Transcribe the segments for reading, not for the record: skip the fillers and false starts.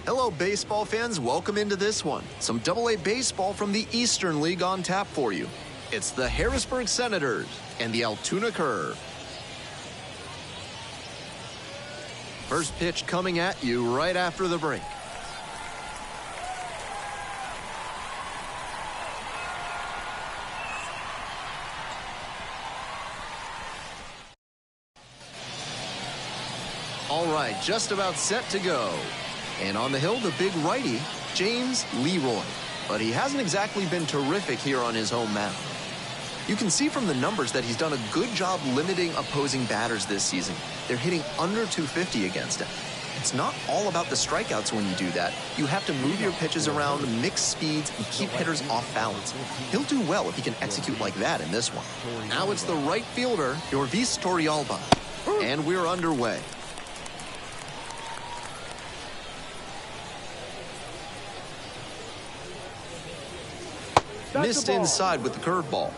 Hello, baseball fans. Welcome into this one. Some AA baseball from the Eastern League on tap for you. It's the Harrisburg Senators and the Altoona Curve. First pitch coming at you right after the break. All right, just about set to go. And on the hill, the big righty, James Leroy. But he hasn't exactly been terrific here on his home mound. You can see from the numbers that he's done a good job limiting opposing batters this season. They're hitting under 250 against him. It's not all about the strikeouts when you do that. You have to move your pitches around, mix speeds, and keep hitters off balance. He'll do well if he can execute like that in this one. Now it's the right fielder, Yorvis Torrealba. And we're underway. Missed inside with the curveball.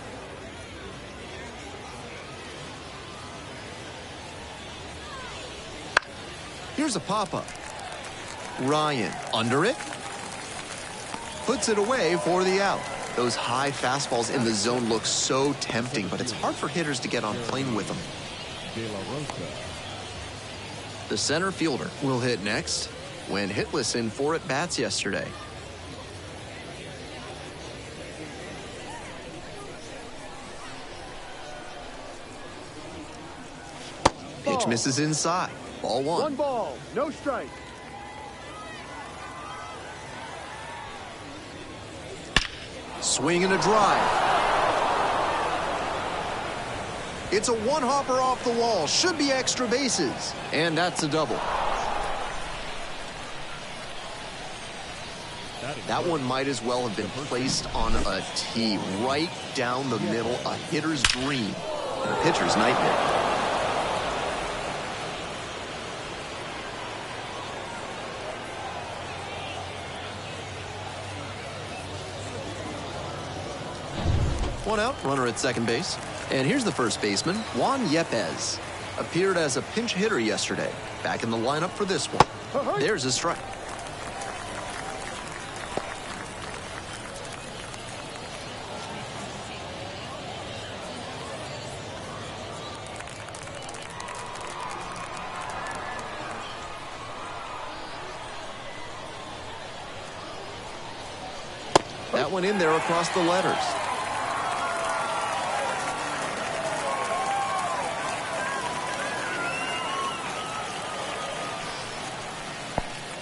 Here's a pop-up. Ryan under it. Puts it away for the out. Those high fastballs in the zone look so tempting, but it's hard for hitters to get on plane with them. The center fielder will hit next. Went hitless in 4 at-bats yesterday. Pitch misses inside. Ball 1. 1 ball, no strike. Swing and a drive. It's a one-hopper off the wall. Should be extra bases. And that's a double. That one might as well have been placed on a tee right down the middle. A hitter's dream and a pitcher's nightmare. One out, runner at second base. And here's the first baseman, Juan Yepez. Appeared as a pinch hitter yesterday. Back in the lineup for this one. There's a strike. That went in there across the letters.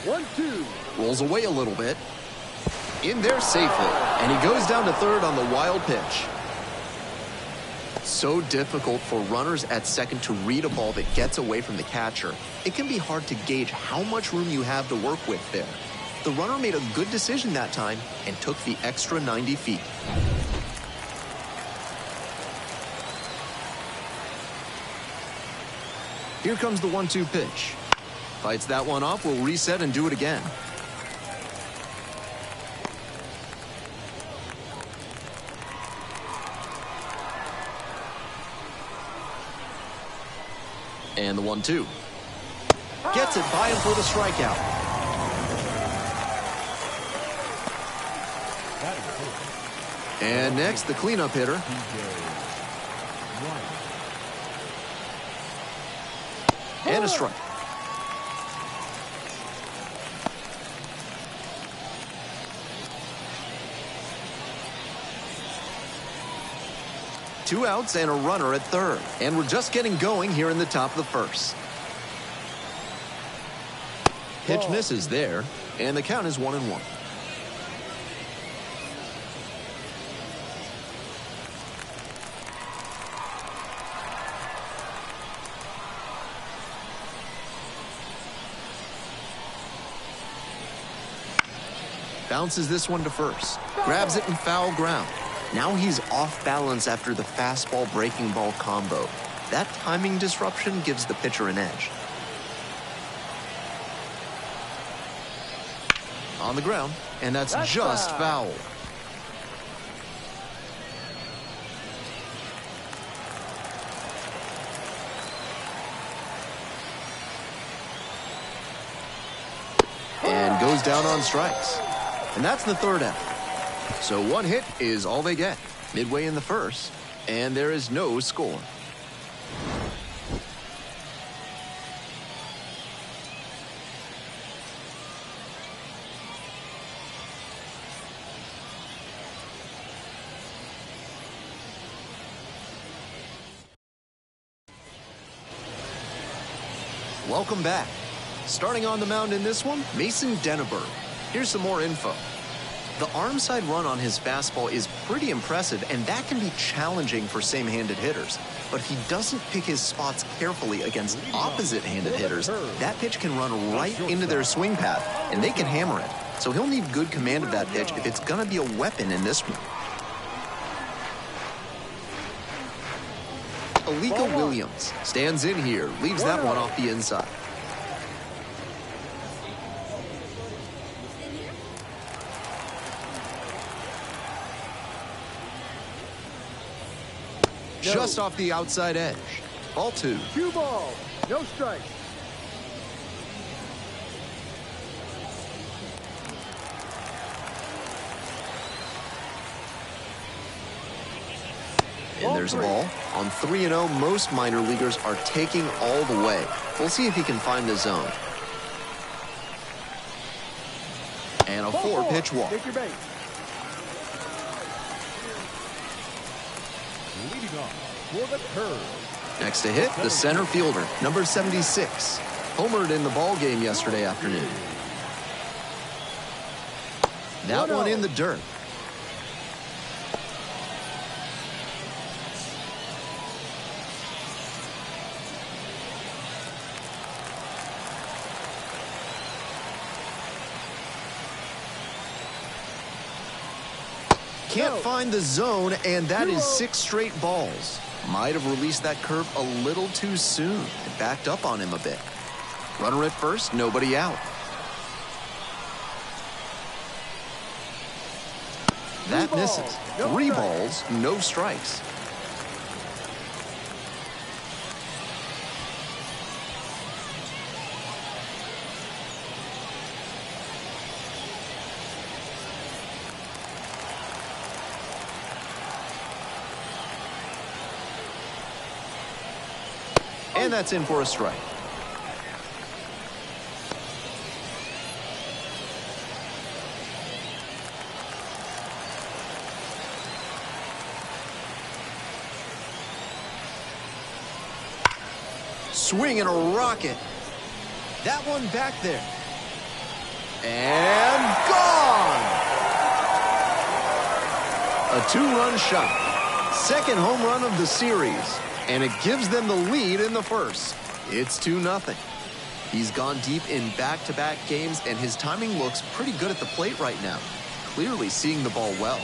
1-2. Rolls away a little bit. In there safely. And he goes down to third on the wild pitch. So difficult for runners at second to read a ball that gets away from the catcher. It can be hard to gauge how much room you have to work with there. The runner made a good decision that time and took the extra 90 feet. Here comes the 1-2 pitch. Fights that one off, will reset and do it again. And the 1-2. Gets it by him for the strikeout. And next, the cleanup hitter. And a strike. Two outs and a runner at third. And we're just getting going here in the top of the first. Pitch misses there, and the count is 1-1. Bounces this one to first. Grabs it in foul ground. Now he's off balance after the fastball breaking ball combo. That timing disruption gives the pitcher an edge. On the ground, and that's just foul. and goes down on strikes. And that's the third out. So one hit is all they get midway in the first, and there is no score. Welcome back. Starting on the mound in this one, Mason Denneberg. Here's some more info. The arm side run on his fastball is pretty impressive, and that can be challenging for same-handed hitters. But if he doesn't pick his spots carefully against opposite-handed hitters, that pitch can run right into their swing path, and they can hammer it. So he'll need good command of that pitch if it's going to be a weapon in this one. Alika Williams stands in here, leaves that one off the inside. Just off the outside edge. Ball 2. 2 balls, no strikes. And there's a ball. On 3-0, most minor leaguers are taking all the way. We'll see if he can find the zone. And a 4-pitch walk. Take your base. Leading off for the curve. Next to hit, the center fielder, number 76. Homered in the ball game yesterday afternoon. That one in the dirt. Can't find the zone, and that is 6 straight balls. Might have released that curve a little too soon. It backed up on him a bit. Runner at first, nobody out. That misses. 3 balls, no strikes. And that's in for a strike. Swing and a rocket. That one back there. And gone! A 2-run shot. Second home run of the series. And it gives them the lead in the first. It's 2-0. He's gone deep in back-to-back games, and his timing looks pretty good at the plate right now. Clearly seeing the ball well.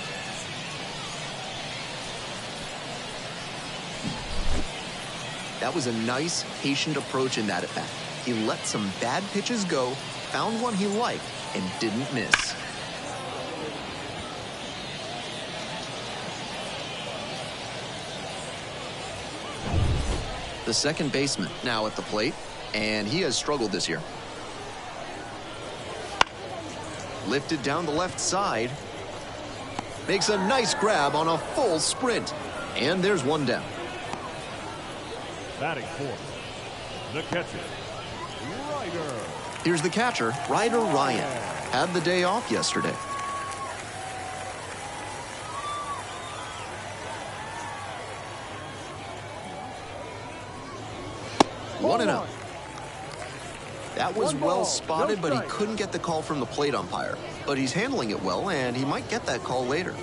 That was a nice, patient approach in that at-bat. He let some bad pitches go, found one he liked, and didn't miss. The second baseman now at the plate, and he has struggled this year. Lifted down the left side. Makes a nice grab on a full sprint. And there's one down. Batting fourth, the catcher, Ryder. Here's the catcher, Ryder Ryan. Had the day off yesterday. One and out. That was well spotted, but he couldn't get the call from the plate umpire. But he's handling it well, and he might get that call later.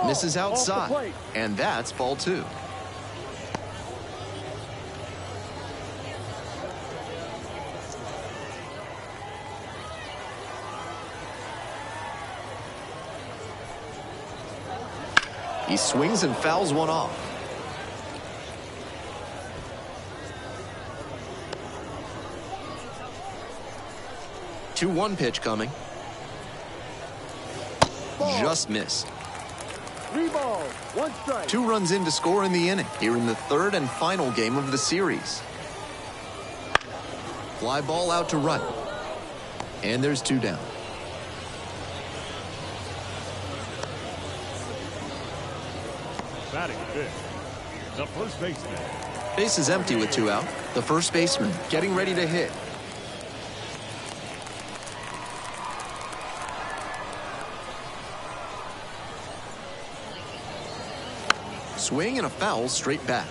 Misses outside, and that's ball 2. He swings and fouls one off. The 2-1 pitch coming. Just missed. 3 balls, 1 strike. 2 runs in to score in the inning here in the 3rd and final game of the series. Fly ball out to right. And there's 2 down. Batting fifth, the first baseman. Base is empty with 2 out. The first baseman getting ready to hit. Swing and a foul straight back.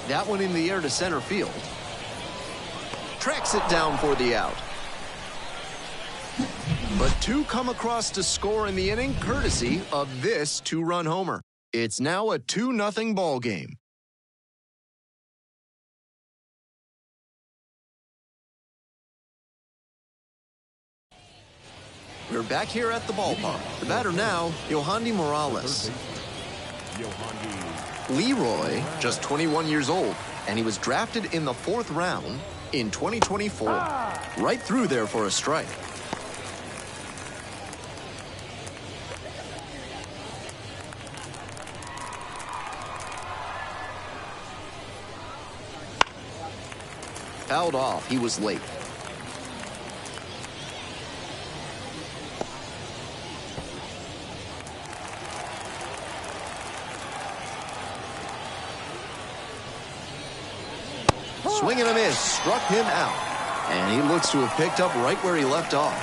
That one in the air to center field. Tracks it down for the out. But 2 come across to score in the inning, courtesy of this 2-run homer. It's now a 2-0 ball game. We're back here at the ballpark. The batter now, Yohandy Morales. Leroy, just 21 years old, and he was drafted in the 4th round in 2024. Right through there for a strike. Fouled off. He was late. Swing and a miss. Struck him out. And he looks to have picked up right where he left off.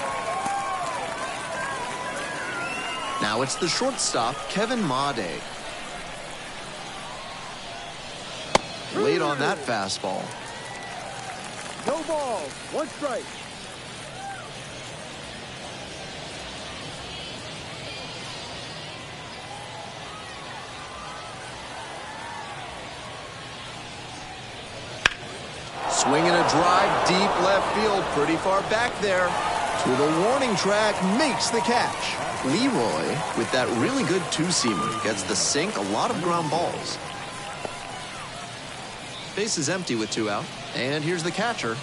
Now it's the shortstop, Kevin Made. Late on that fastball. No balls, 1 strike. Swinging a drive deep left field, pretty far back there. To the warning track, makes the catch. Leroy, with that really good 2-seamer, gets the sink, a lot of ground balls. Base is empty with 2 out, and here's the catcher.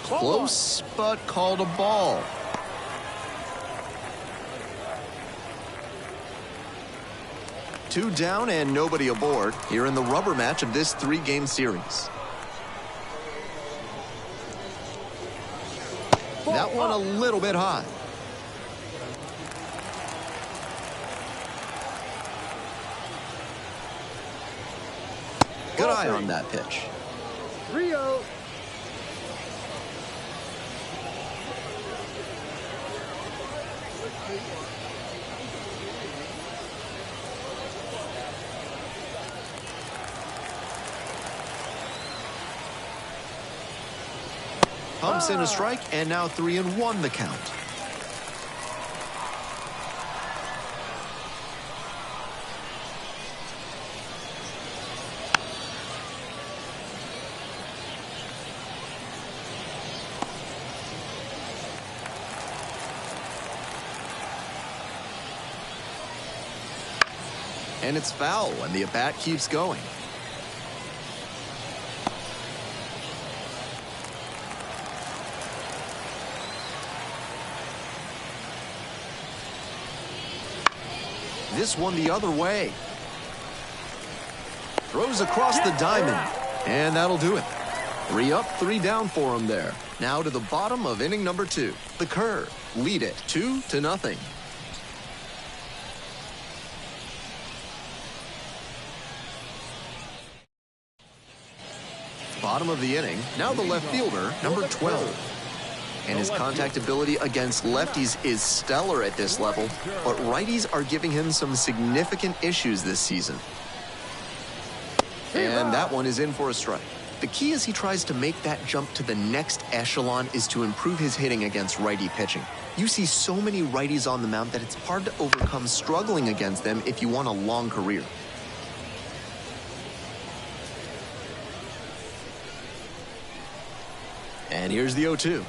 Close, but called a ball. Two down and nobody aboard here in the rubber match of this 3-game series. That one a little bit high. Good eye on that pitch. 3-0. Pumps in a strike, and now 3-1 the count. And it's foul, and the at-bat keeps going. This one the other way. Throws across the diamond, and that'll do it. 3 up, 3 down for him there. Now to the bottom of inning number 2. The curve. Lead it 2-0. Bottom of the inning. Now the left fielder, number 12. And his contact ability against lefties is stellar at this level, but righties are giving him some significant issues this season. And that one is in for a strike. The key as he tries to make that jump to the next echelon is to improve his hitting against righty pitching. You see so many righties on the mound that it's hard to overcome struggling against them if you want a long career. And here's the 0-2.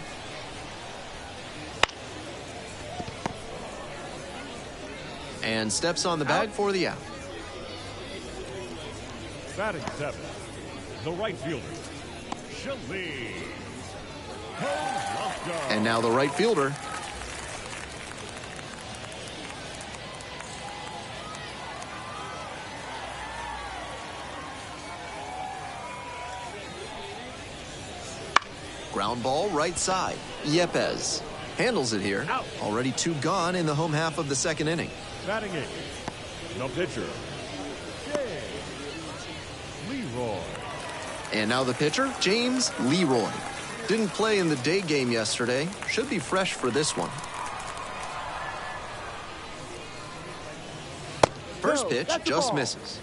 And steps on the bag for the out. Batting 7th, the right fielder, Shalí. And now the right fielder. Ground ball right side. Yepes handles it here. Out. Already 2 gone in the home half of the second inning. Batting 8th, the pitcher, Leroy. And now the pitcher, James Leroy. Didn't play in the day game yesterday. Should be fresh for this one. First pitch just misses.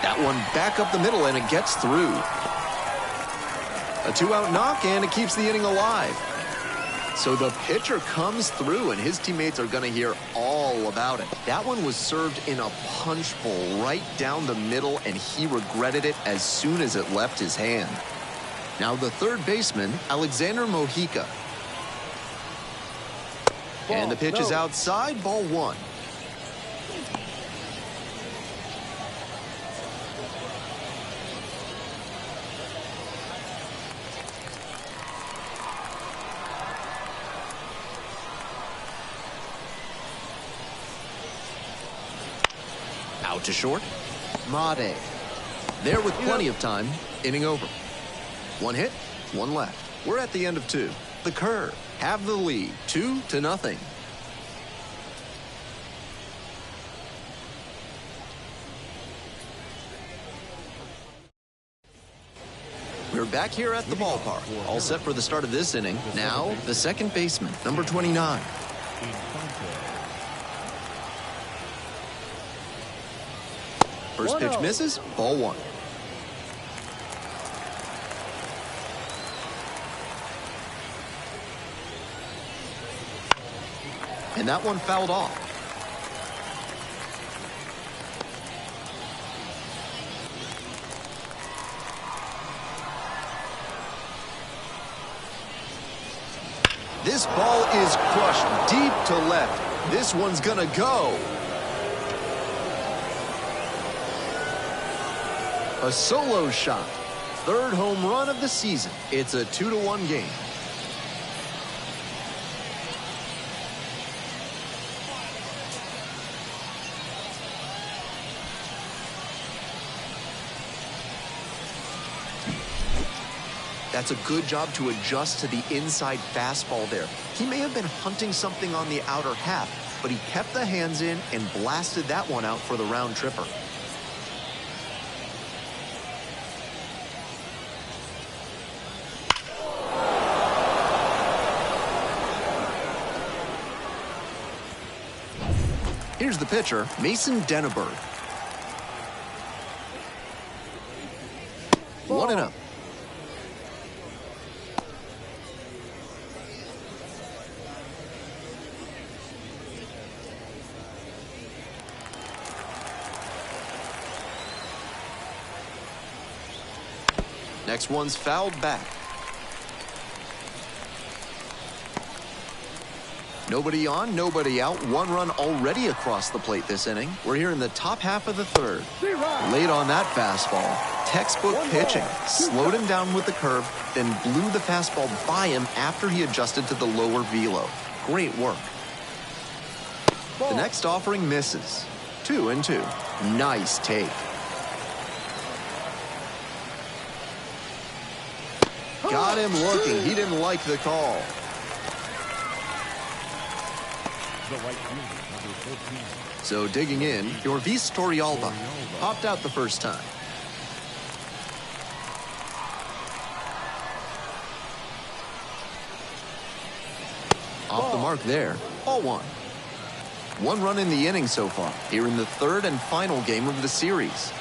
That one back up the middle, and it gets through. A 2-out knock, and it keeps the inning alive. So the pitcher comes through, and his teammates are going to hear all about it. That one was served in a punch bowl right down the middle, and he regretted it as soon as it left his hand. Now the third baseman, Alexander Mojica. And the pitch is outside, ball 1. Out to short. Made. There with plenty of time. Inning over. 1 hit, 1 left. We're at the end of 2. The Curve have the lead, 2-0. We're back here at the ballpark, all set for the start of this inning. Now, the second baseman, number 29. First pitch misses, ball 1. And that one fouled off. This ball is crushed deep to left. This one's gonna go. A solo shot. Third home run of the season. It's a 2-1 game. That's a good job to adjust to the inside fastball there. He may have been hunting something on the outer half, but he kept the hands in and blasted that one out for the round tripper. Here's the pitcher, Mason Denneberg. 1-0. Next one's fouled back. Nobody on, nobody out. 1 run already across the plate this inning. We're here in the top half of the third. Late on that fastball. Textbook pitching. Slowed him down with the curve, then blew the fastball by him after he adjusted to the lower velo. Great work. The next offering misses. 2-2. Nice take. Got him looking. He didn't like the call. So digging in, Yorvis Torrealba popped out the first time. Off the mark there. Ball 1. 1 run in the inning so far, here in the third and final game of the series.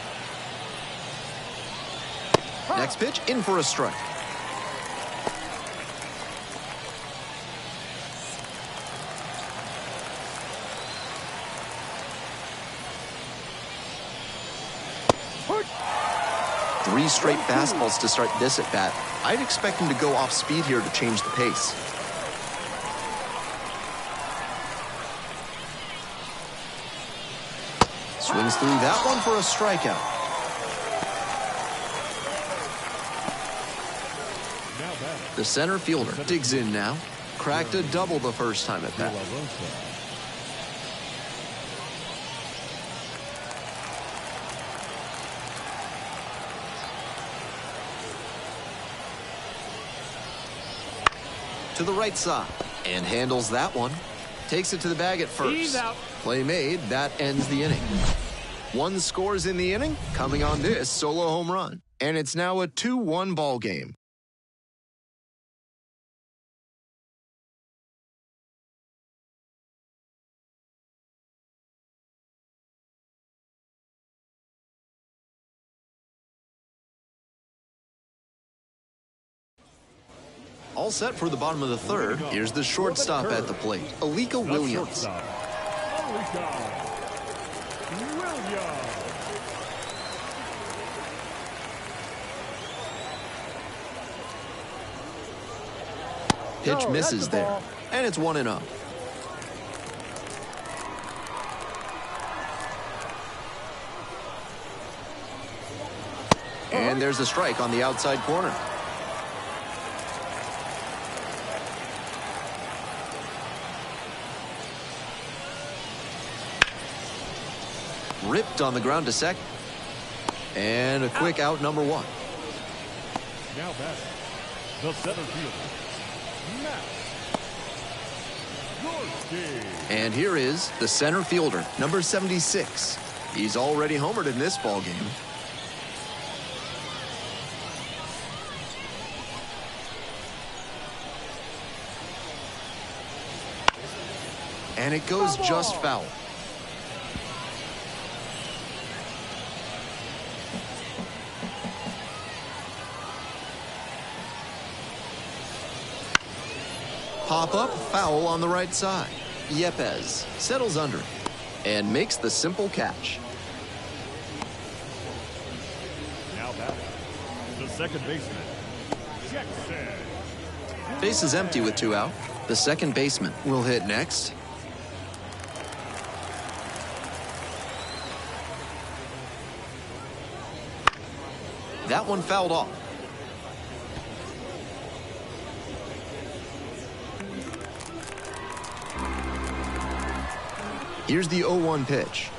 Next pitch, in for a strike. 3 straight fastballs to start this at bat. I'd expect him to go off speed here to change the pace. Swings through that one for a strikeout. The center fielder digs in now. Cracked a double the first time at bat. To the right side and handles that one. Takes it to the bag at first. Play made. That ends the inning. 1 scores in the inning, coming on this solo home run. And it's now a 2-1 ball game. All set for the bottom of the third. Here's the shortstop at the plate, Alika Williams. Pitch misses there, and it's 1-0. And there's a strike on the outside corner. Ripped on the ground to second. And a quick out, number 1. Now batting, the center fielder, Matt. And here is the center fielder, number 76. He's already homered in this ball game. And it goes just foul. Pop-up foul on the right side. Yepes settles under it and makes the simple catch. Now batting, the second baseman, Jackson. Base is empty with 2 out. The second baseman will hit next. That one fouled off. Here's the 0-1 pitch.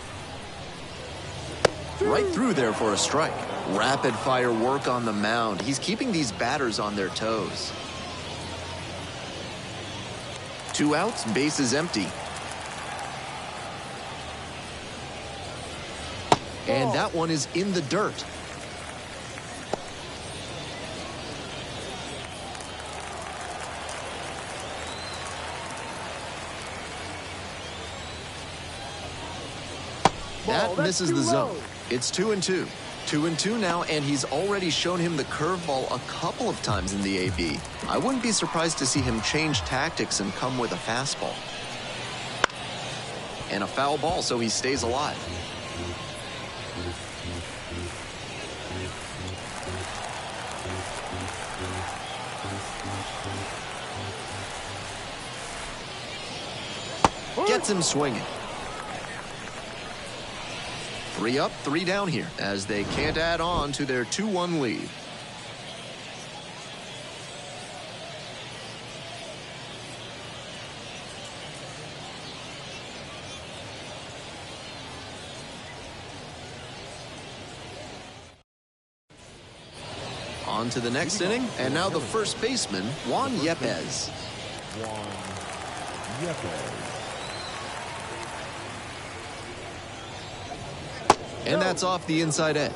Right through there for a strike. Rapid fire work on the mound. He's keeping these batters on their toes. 2 outs, base is empty. And that one is in the dirt. That misses the zone. It's 2-2. 2-2 now, and he's already shown him the curveball a couple of times in the AB. I wouldn't be surprised to see him change tactics and come with a fastball. And a foul ball, so he stays alive. Gets him swinging. 3 up, 3 down here as they can't add on to their 2-1 lead. On to the next inning, and now the first baseman, Juan Yepes. And that's off the inside edge.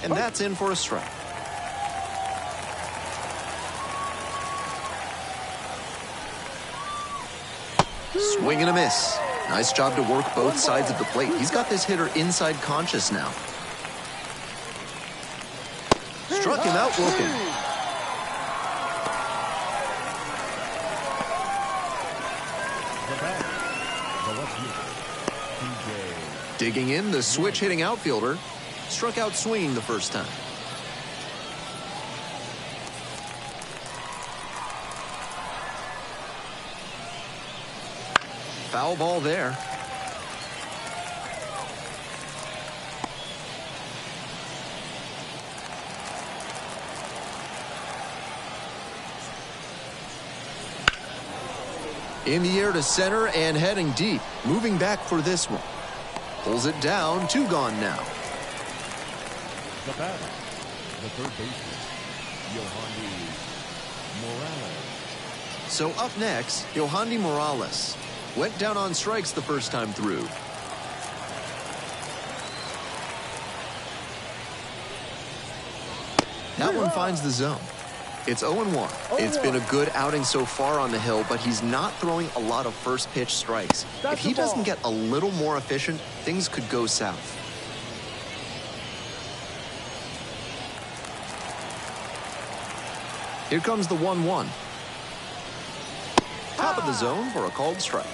And that's in for a strike. Swing and a miss. Nice job to work both sides of the plate. He's got this hitter inside conscious now. Struck him out looking. The batter, the left fielder, TJ. Digging in, the switch-hitting outfielder struck out swinging the first time. Foul ball there. In the air to center and heading deep. Moving back for this one. Pulls it down. 2 gone now. The batter, the third baseman, Yohandy Morales. So up next, Yohandy Morales. Went down on strikes the first time through. That one finds the zone. It's 0-1. It's been a good outing so far on the hill, but he's not throwing a lot of first pitch strikes. If he doesn't get a little more efficient, things could go south. Here comes the 1-1. Top of the zone for a called strike.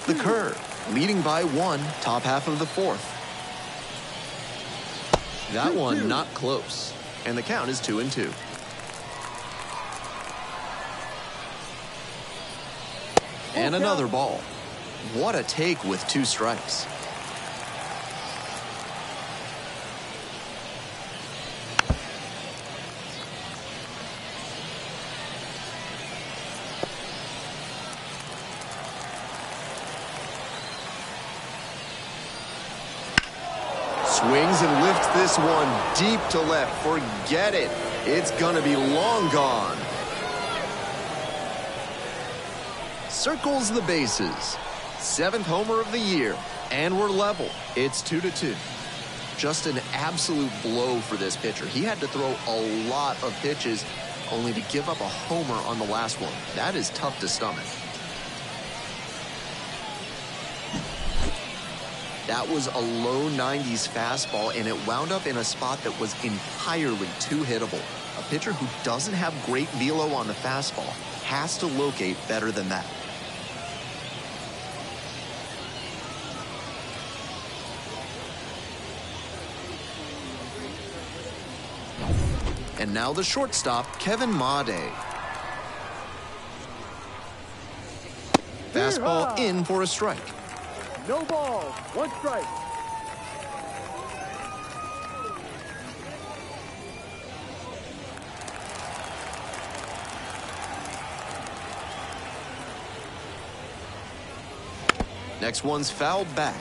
The curve, leading by 1, top half of the 4th. That one not close, and the count is 2-2. And another ball. What a take with 2 strikes. Swings and lifts this one deep to left. Forget it. It's gonna be long gone. Circles the bases. 7th homer of the year. And we're level. It's 2-2. Just an absolute blow for this pitcher. He had to throw a lot of pitches only to give up a homer on the last one. That is tough to stomach. That was a low 90s fastball, and it wound up in a spot that was entirely too hittable. A pitcher who doesn't have great velo on the fastball has to locate better than that. And now the shortstop, Kevin Made. Fastball in for a strike. No ball. 1 strike. Next one's fouled back.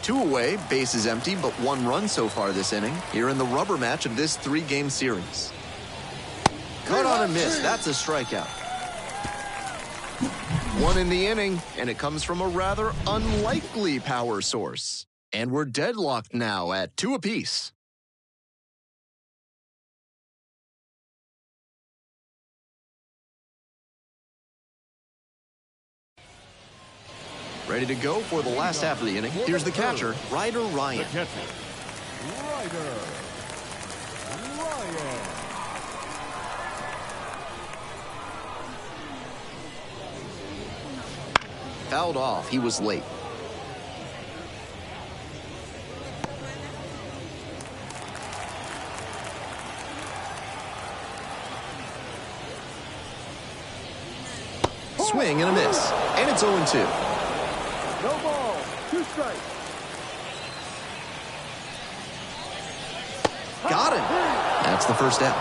Two away, base is empty, but 1 run so far this inning. Here in the rubber match of this 3-game series. Cut on a miss. That's a strikeout. 1 in the inning, and it comes from a rather unlikely power source. And we're deadlocked now at 2 apiece. Ready to go for the last half of the inning. Here's the catcher, Ryder Ryan. The catcher, Ryder Ryan. Fouled off. He was late. Swing and a miss. And it's 0-2. No ball. 2 strikes. Got him. That's the first out.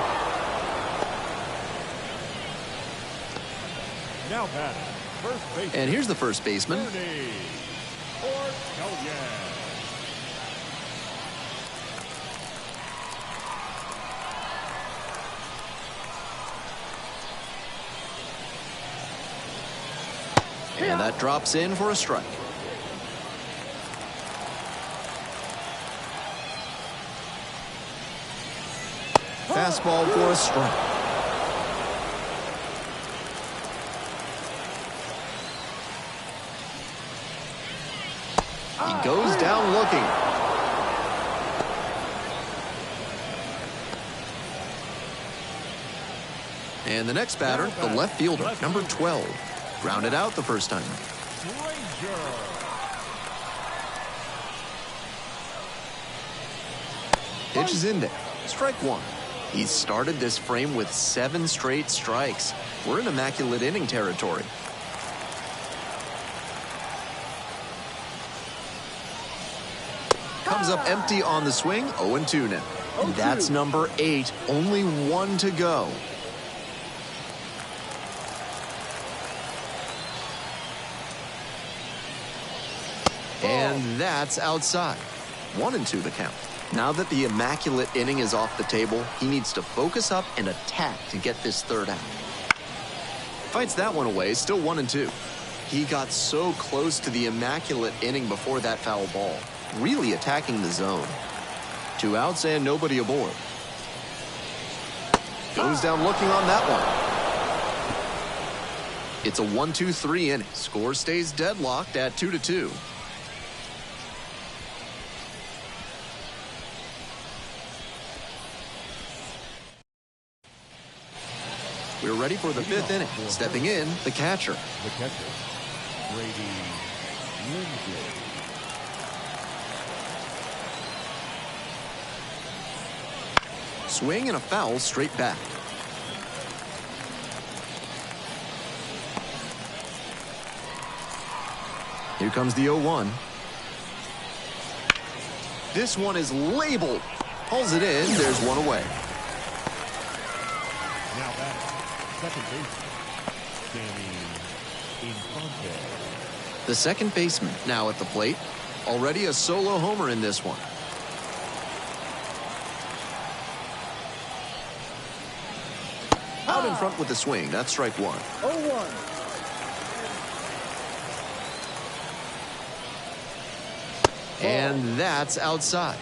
Now batting, first base. And here's the first baseman. Ernie Ortelian. And that drops in for a strike. Fastball for a strike. He goes down looking. And the next batter, the left fielder, number 12. Grounded out the first time. Pitch is in there. Strike one. He's started this frame with 7 straight strikes. We're in immaculate inning territory. Comes up empty on the swing, 0-2 now. And that's number 8, only 1 to go. And that's outside. 1-2 the count. Now that the immaculate inning is off the table, he needs to focus up and attack to get this third out. Fights that one away, still 1-2. He got so close to the immaculate inning before that foul ball, really attacking the zone. 2 outs and nobody aboard. Goes down looking on that one. It's a 1-2-3 inning. Score stays deadlocked at 2-2. We're ready for the 5th inning. Stepping in, the catcher. The catcher, Brady Lindsay. Swing and a foul straight back. Here comes the 0-1. This one is labeled. Pulls it in. There's one away. Now batting, second baseman, Danny Infante. The second baseman now at the plate. Already a solo homer in this one. Out in front with the swing. That's strike 1. 0-1. And that's outside.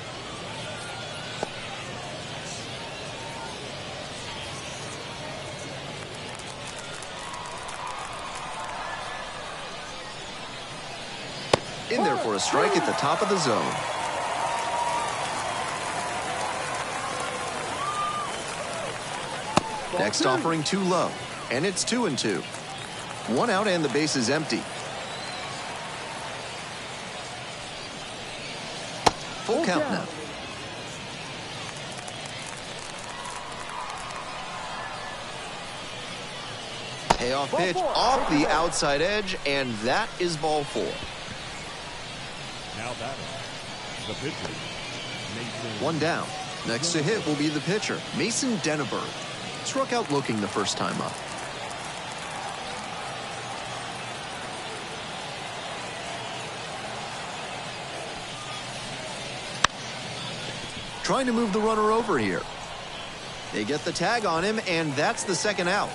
In there for a strike at the top of the zone. Next offering too low, and it's 2-2. 1 out and the base is empty. Full count now. Payoff pitch off the outside edge, and that is ball 4. Now batting, the pitcher, Mason. 1 down. Next to hit will be the pitcher, Mason Denneberg. Struck out looking the first time up. Trying to move the runner over here. They get the tag on him, and that's the second out.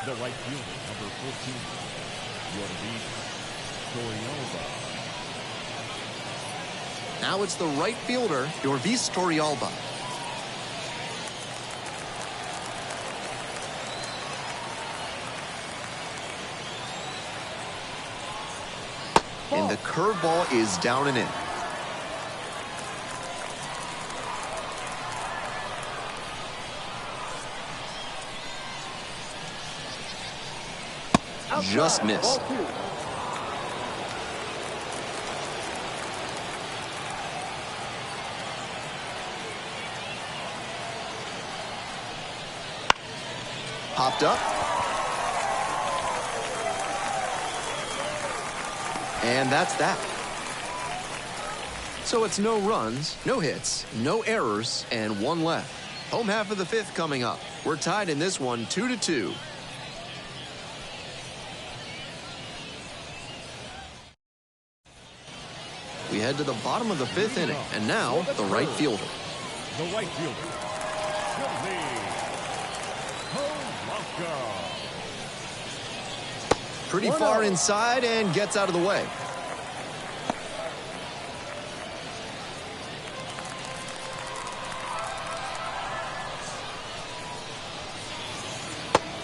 The right fielder, number 14, Torrealba. Now it's the right fielder, Yorvis Torrealba. And the curveball is down and in. Just missed. Popped up. And that's that. So it's no runs, no hits, no errors, and 1 left. Home half of the 5th coming up. We're tied in this one 2-2. We head to the bottom of the 5th inning, and now the right fielder. The right fielder, Pretty far inside and gets out of the way.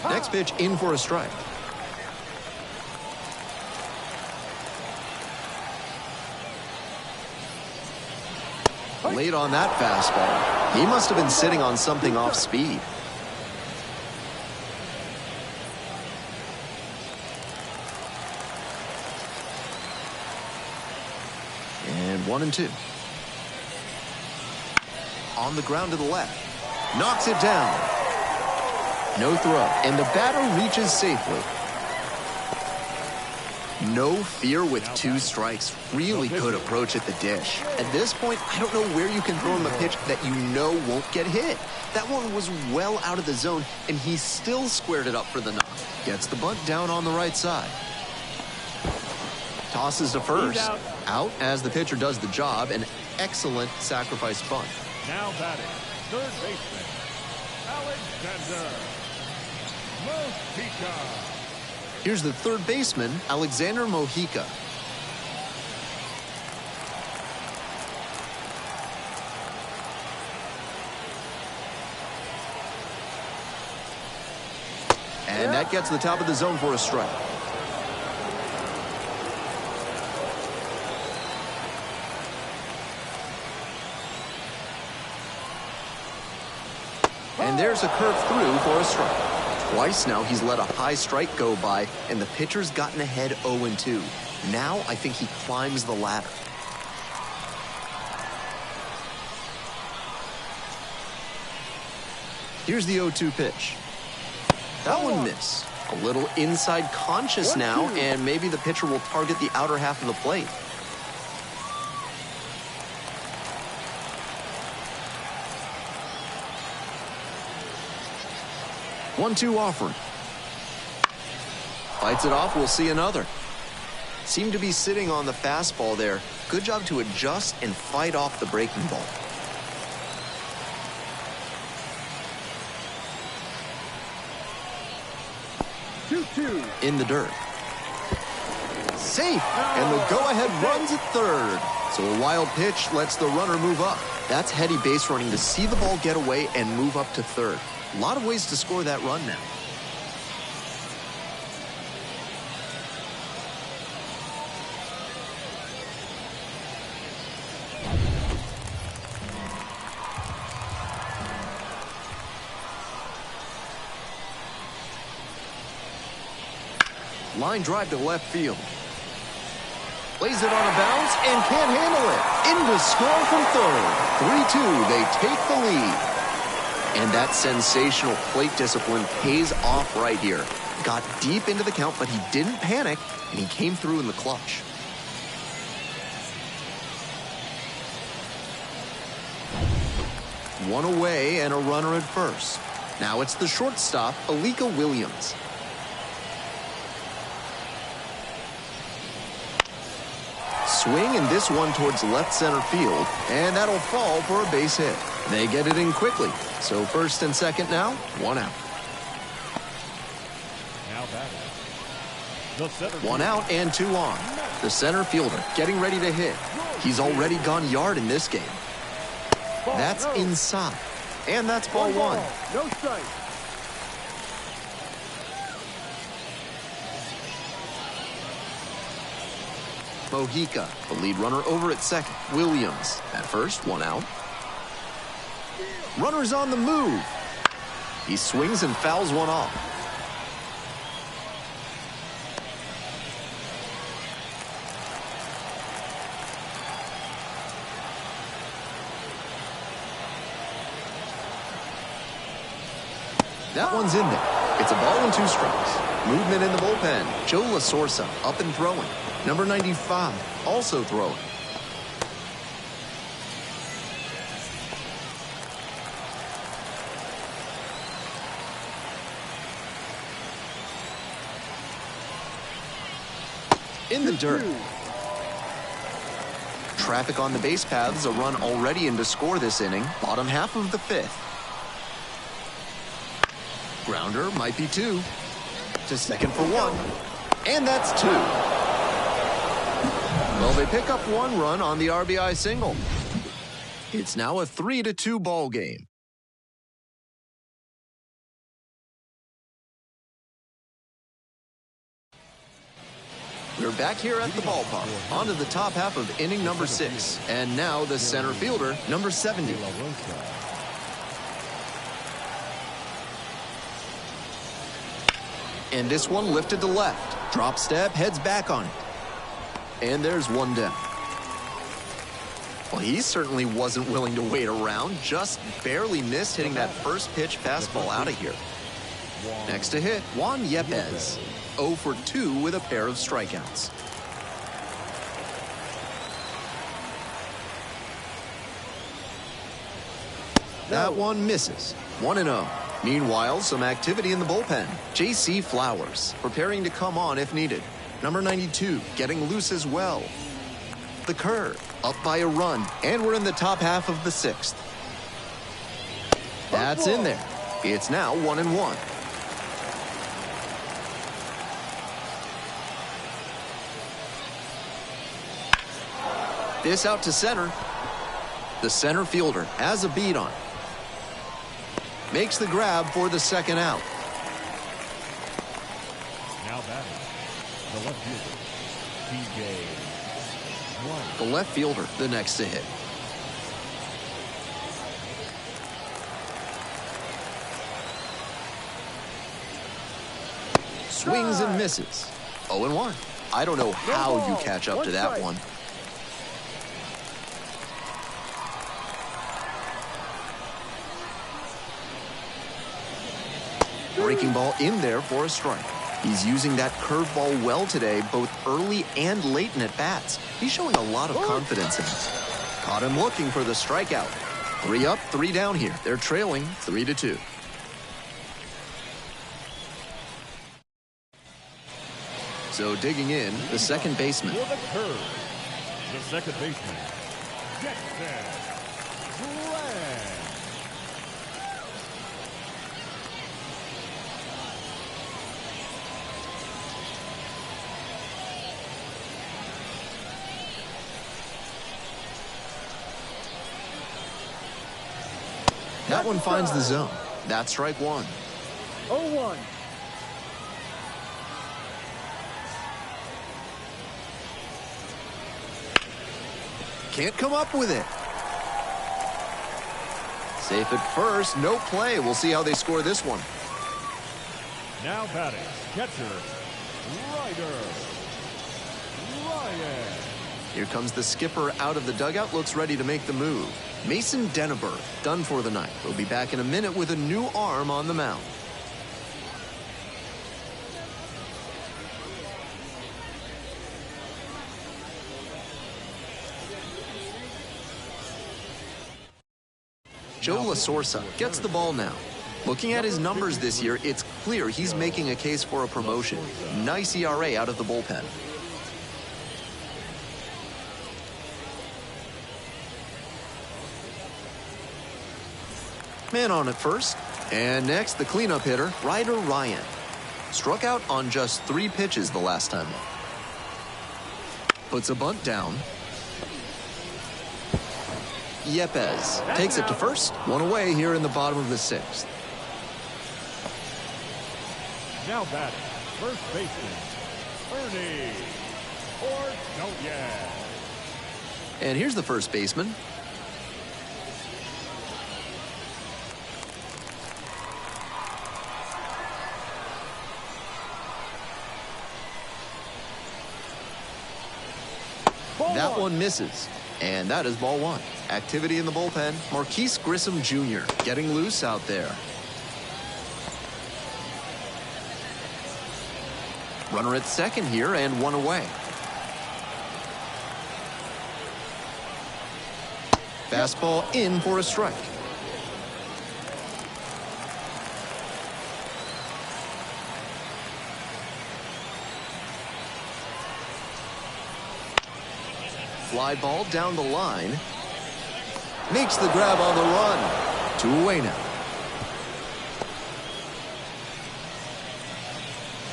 Next pitch in for a strike. Late on that fastball. He must have been sitting on something off speed. And 1-2. On the ground to the left. Knocks it down. No throw. And the batter reaches safely. No fear with 2 strikes. Really good approach at the dish. At this point, I don't know where you can throw him a pitch that you know won't get hit. That one was well out of the zone, and he still squared it up for the knock. Gets the bunt down on the right side. Tosses to first. Out as the pitcher does the job. An excellent sacrifice bunt. Now batting, third baseman, Alexander Mojica. Here's the third baseman, Alexander Mojica. And that gets the top of the zone for a strike. And there's a curve through for a strike. Twice now he's let a high strike go by, and the pitcher's gotten ahead 0-2. Now I think he climbs the ladder. Here's the 0-2 pitch. That one missed. A little inside conscious now, and maybe the pitcher will target the outer half of the plate. One-two offering. Fights it off, we'll see another. Seemed to be sitting on the fastball there. Good job to adjust and fight off the breaking ball. In the dirt. Safe, and the go-ahead runs at third. So a wild pitch lets the runner move up. That's heady base running to see the ball get away and move up to third. A lot of ways to score that run now. Line drive to left field. Plays it on a bounce and can't handle it. In to score from third. 3-2, they take the lead. And that sensational plate discipline pays off right here. Got deep into the count, but he didn't panic, and he came through in the clutch. One away and a runner at first. Now it's the shortstop, Alika Williams. Swing, and this one towards left center field, and that'll fall for a base hit. They get it in quickly. So first and second now, 1 out. Now batting, the center 1 out and 2 on. The center fielder getting ready to hit. He's already gone yard in this game. That's inside. And that's ball 1. No strike. Mojica, the lead runner over at second. Williams at first, 1 out. Runner's on the move. He swings and fouls one off. That one's in there. It's a ball and 2 strikes. Movement in the bullpen. Joe LaSorsa up and throwing. Number 95 also throwing. In the dirt. Traffic on the base paths, a run already in to score this inning. Bottom half of the 5th. Grounder might be 2. To second for 1. And that's 2. Well, they pick up 1 run on the RBI single. It's now a 3-2 ball game. We're back here at the ballpark, on to the top half of inning number 6. And now the center fielder, number 70. And this one lifted to left. Drop step, heads back on it. And there's one down. Well, he certainly wasn't willing to wait around. Just barely missed hitting that first pitch fastball out of here. Next to hit, Juan Yepez. 0 for 2 with a pair of strikeouts. That one misses. 1-0. Meanwhile, some activity in the bullpen. J.C. Flowers, preparing to come on if needed. Number 92, getting loose as well. The curve, up by a run, and we're in the top half of the 6th. That's in there. It's now 1-1. This out to center. The center fielder has a beat on it. Makes the grab for the second out. Now batting, the left fielder, TJ. The left fielder, the next to hit. Swings and misses. 0-1. I don't know how you catch up to that one. Breaking ball in there for a strike. He's using that curveball well today, both early and late in at-bats. He's showing a lot of confidence in it. Caught him looking for the strikeout. 3 up, 3 down here. They're trailing 3-2. So digging in, the second baseman. For the curve, the second baseman, Jackson. That one finds the zone. That's strike 1. 0-1. Can't come up with it. Safe at first, no play. We'll see how they score this one. Now batting, catcher, Ryan. Here comes the skipper out of the dugout, looks ready to make the move. Mason Denneberg, done for the night. He'll be back in a minute with a new arm on the mound. Joe LaSorsa gets the ball now. Looking at his numbers this year, it's clear he's making a case for a promotion. Nice ERA out of the bullpen. Man on at first. And next, the cleanup hitter, Ryder Ryan. Struck out on just 3 pitches the last time up. Puts a bunt down. Yepez takes it to first. 1 away here in the bottom of the 6th. Now batting, first baseman, Ernie Ordoñez. And here's the first baseman. That one misses. And that is ball 1. Activity in the bullpen. Marquise Grissom Jr. getting loose out there. Runner at second here and 1 away. Fastball in for a strike. Fly ball down the line. Makes the grab on the run. 2 away now.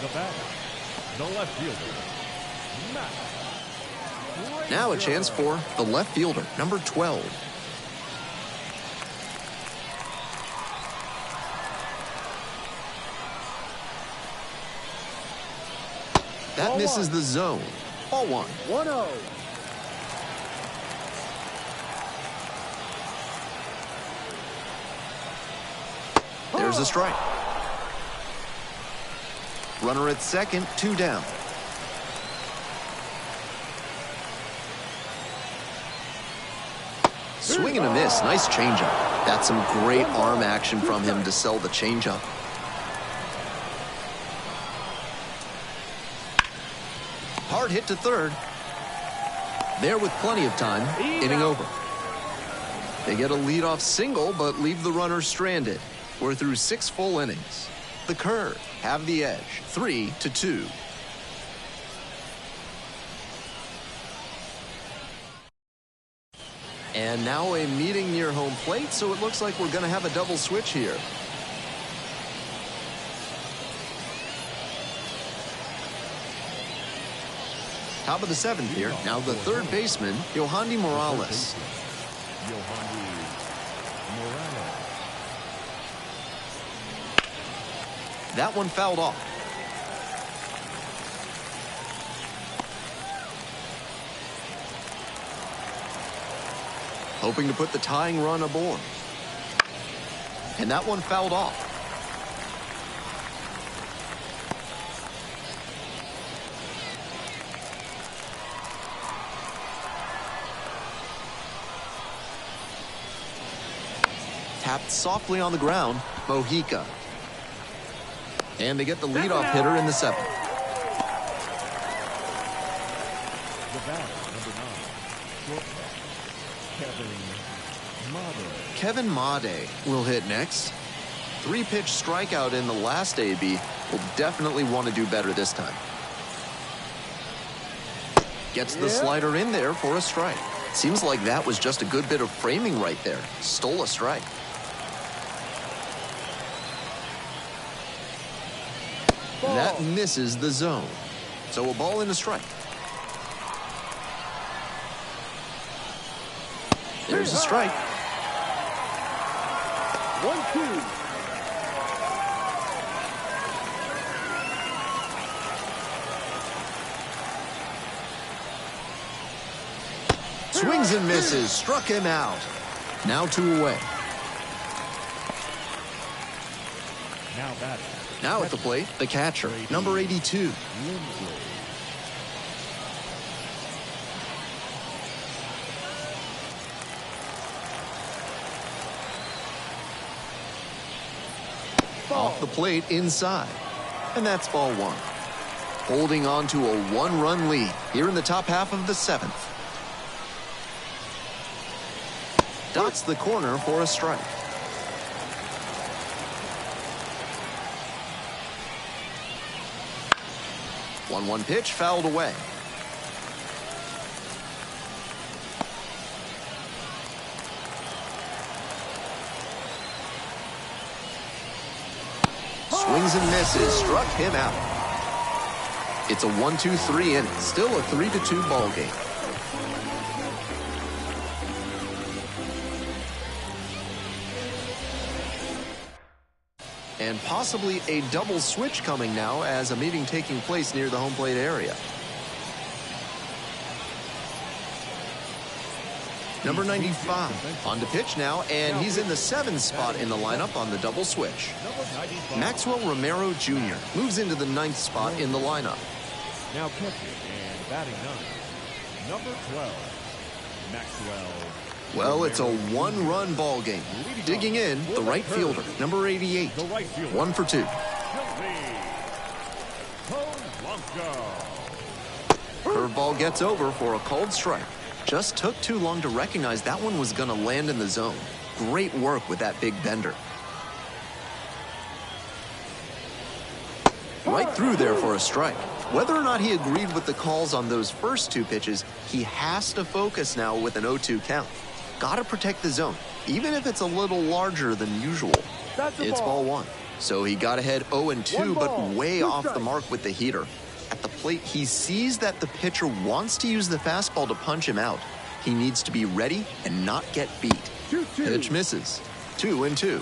The batter, the left fielder, Matt. Now a chance for the left fielder, number 12. That Ball misses one. the zone. Ball one. 1-0. There's a strike. Runner at second, 2 down. Swing and a miss. Nice changeup. That's some great arm action from him to sell the changeup. Hard hit to third. There with plenty of time. Inning over. They get a leadoff single, but leave the runner stranded. We're through 6 full innings. The Curve have the edge, 3-2. And now a meeting near home plate, so it looks like we're going to have a double switch here. Top of the 7th here. Now the third baseman, Yohandy Morales. That one fouled off. Hoping to put the tying run aboard. And that one fouled off. Tapped softly on the ground, Mojica. And they get the leadoff hitter in the 7th. The batter, number 9, shortstop, Kevin Made will hit next. 3-pitch strikeout in the last AB. Will definitely want to do better this time. Gets the slider in there for a strike. Seems like that was just a good bit of framing right there. Stole a strike. That misses the zone. So a ball and a strike. There's a strike. 1-2. Swings and misses. Struck him out. Now 2 away. now batting. Now at the plate, the catcher, number 82. Off the plate inside. And that's ball 1. Holding on to a 1-run lead here in the top half of the 7th. Dots the corner for a strike. One pitch fouled away. Swings and misses, struck him out. It's a 1-2-3 inning, still a 3-2 ball game. And possibly a double switch coming now as a meeting taking place near the home plate area. Number 95 on to pitch now, and he's in the 7th spot in the lineup on the double switch. Maxwell Romero Jr. moves into the 9th spot in the lineup. Now catching and batting 9, number 12, Maxwell. Well, it's a 1-run ball game. Digging in, the right fielder, number 88. 1 for 2. Curveball gets over for a called strike. Just took too long to recognize that one was going to land in the zone. Great work with that big bender. Right through there for a strike. Whether or not he agreed with the calls on those first 2 pitches, he has to focus now with an 0-2 count. Got to protect the zone, even if it's a little larger than usual. It's ball 1. So he got ahead 0-2, but way off the mark with the heater. At the plate, he sees that the pitcher wants to use the fastball to punch him out. He needs to be ready and not get beat. Pitch misses. 2-2.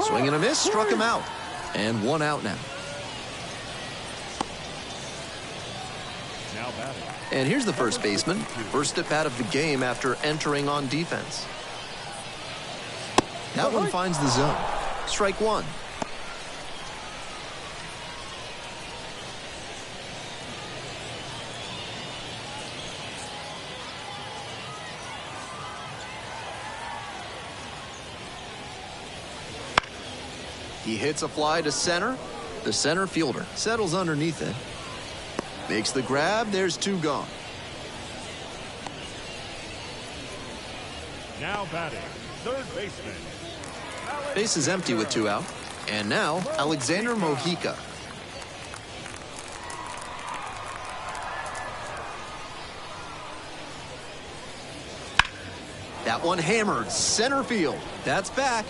Swing and a miss, struck him out. And one out now. Now batting. And here's the first baseman. First at bat of the game after entering on defense. That one finds the zone. Strike one. He hits a fly to center. The center fielder settles underneath it. Makes the grab. There's two gone. Now batting. Third baseman. Base is empty with two out. And now Alexander Mojica. That one hammered center field. That's back.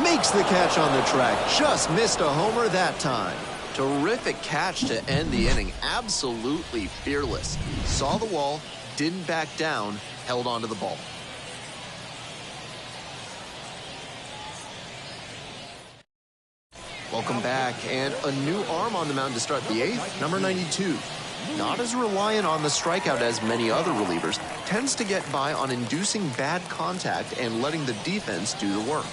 Makes the catch on the track. Just missed a homer that time. Terrific catch to end the inning. Absolutely fearless. Saw the wall, didn't back down, held onto the ball. Welcome back, and a new arm on the mound to start the eighth, number 92. Not as reliant on the strikeout as many other relievers, tends to get by on inducing bad contact and letting the defense do the work.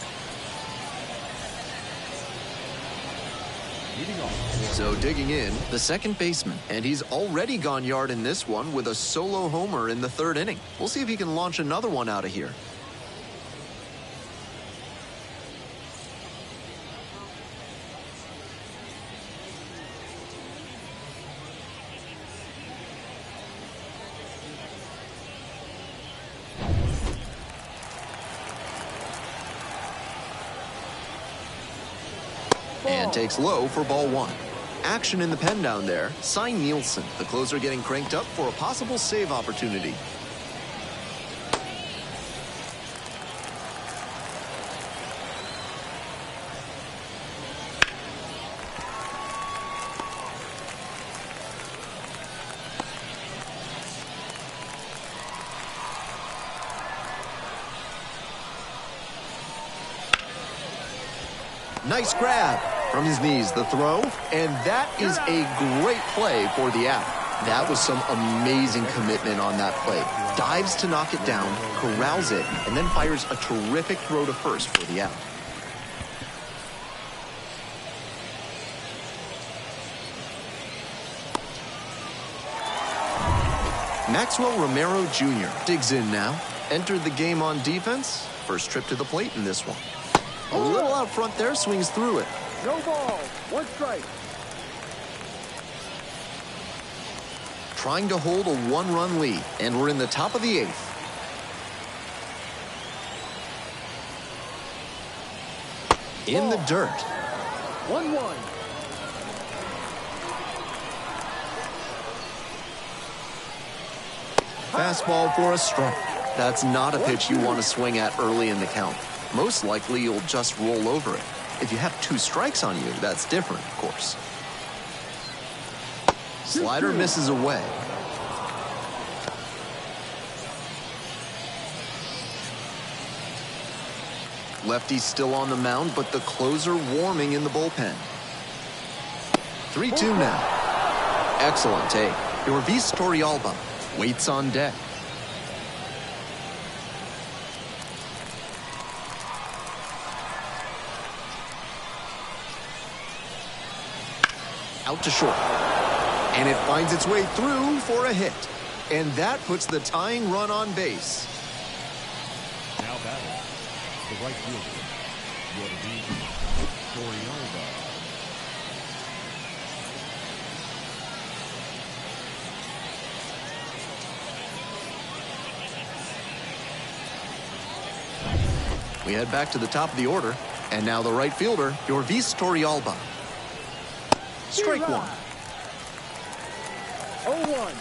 So digging in, the second baseman, and he's already gone yard in this one with a solo homer in the third inning. We'll see if he can launch another one out of here. And takes low for ball one. Action in the pen down there. Cy Nielsen, the closer, getting cranked up for a possible save opportunity. Nice grab. From his knees, the throw, and that is a great play for the out. That was some amazing commitment on that play. Dives to knock it down, corrals it, and then fires a terrific throw to first for the out. Maxwell Romero Jr. digs in now. Entered the game on defense. First trip to the plate in this one. A little out front there, swings through it. No ball. One strike. Trying to hold a one-run lead, and we're in the top of the eighth. In the dirt. 1-1. Fastball for a strike. That's not a pitch you want to swing at early in the count. Most likely you'll just roll over it. If you have two strikes on you, that's different, of course. Slider misses away. Lefty still on the mound, but the closer warming in the bullpen. 3-2 now. Excellent take. Yorvis Torrealba waits on deck. Out to short. And it finds its way through for a hit. And that puts the tying run on base. Now batting. The right fielder. Yorvis Torrealba. We head back to the top of the order. And now the right fielder, Yorvis Torrealba. Strike one. 0-1.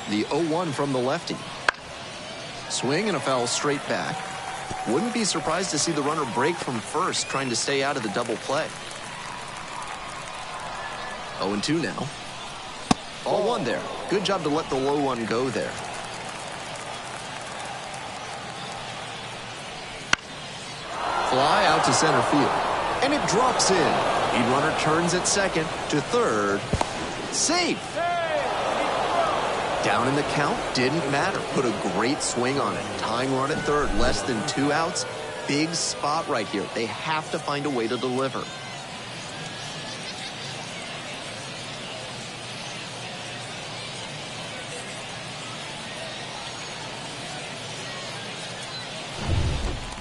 The 0-1 from the lefty. Swing and a foul straight back. Wouldn't be surprised to see the runner break from first, trying to stay out of the double play. 0-2 now. Ball one there. Good job to let the low one go there. Fly out to center field. And it drops in. Lead runner turns at second to third. Safe. Down in the count, didn't matter. Put a great swing on it. Tying run at third, less than 2 outs. Big spot right here. They have to find a way to deliver.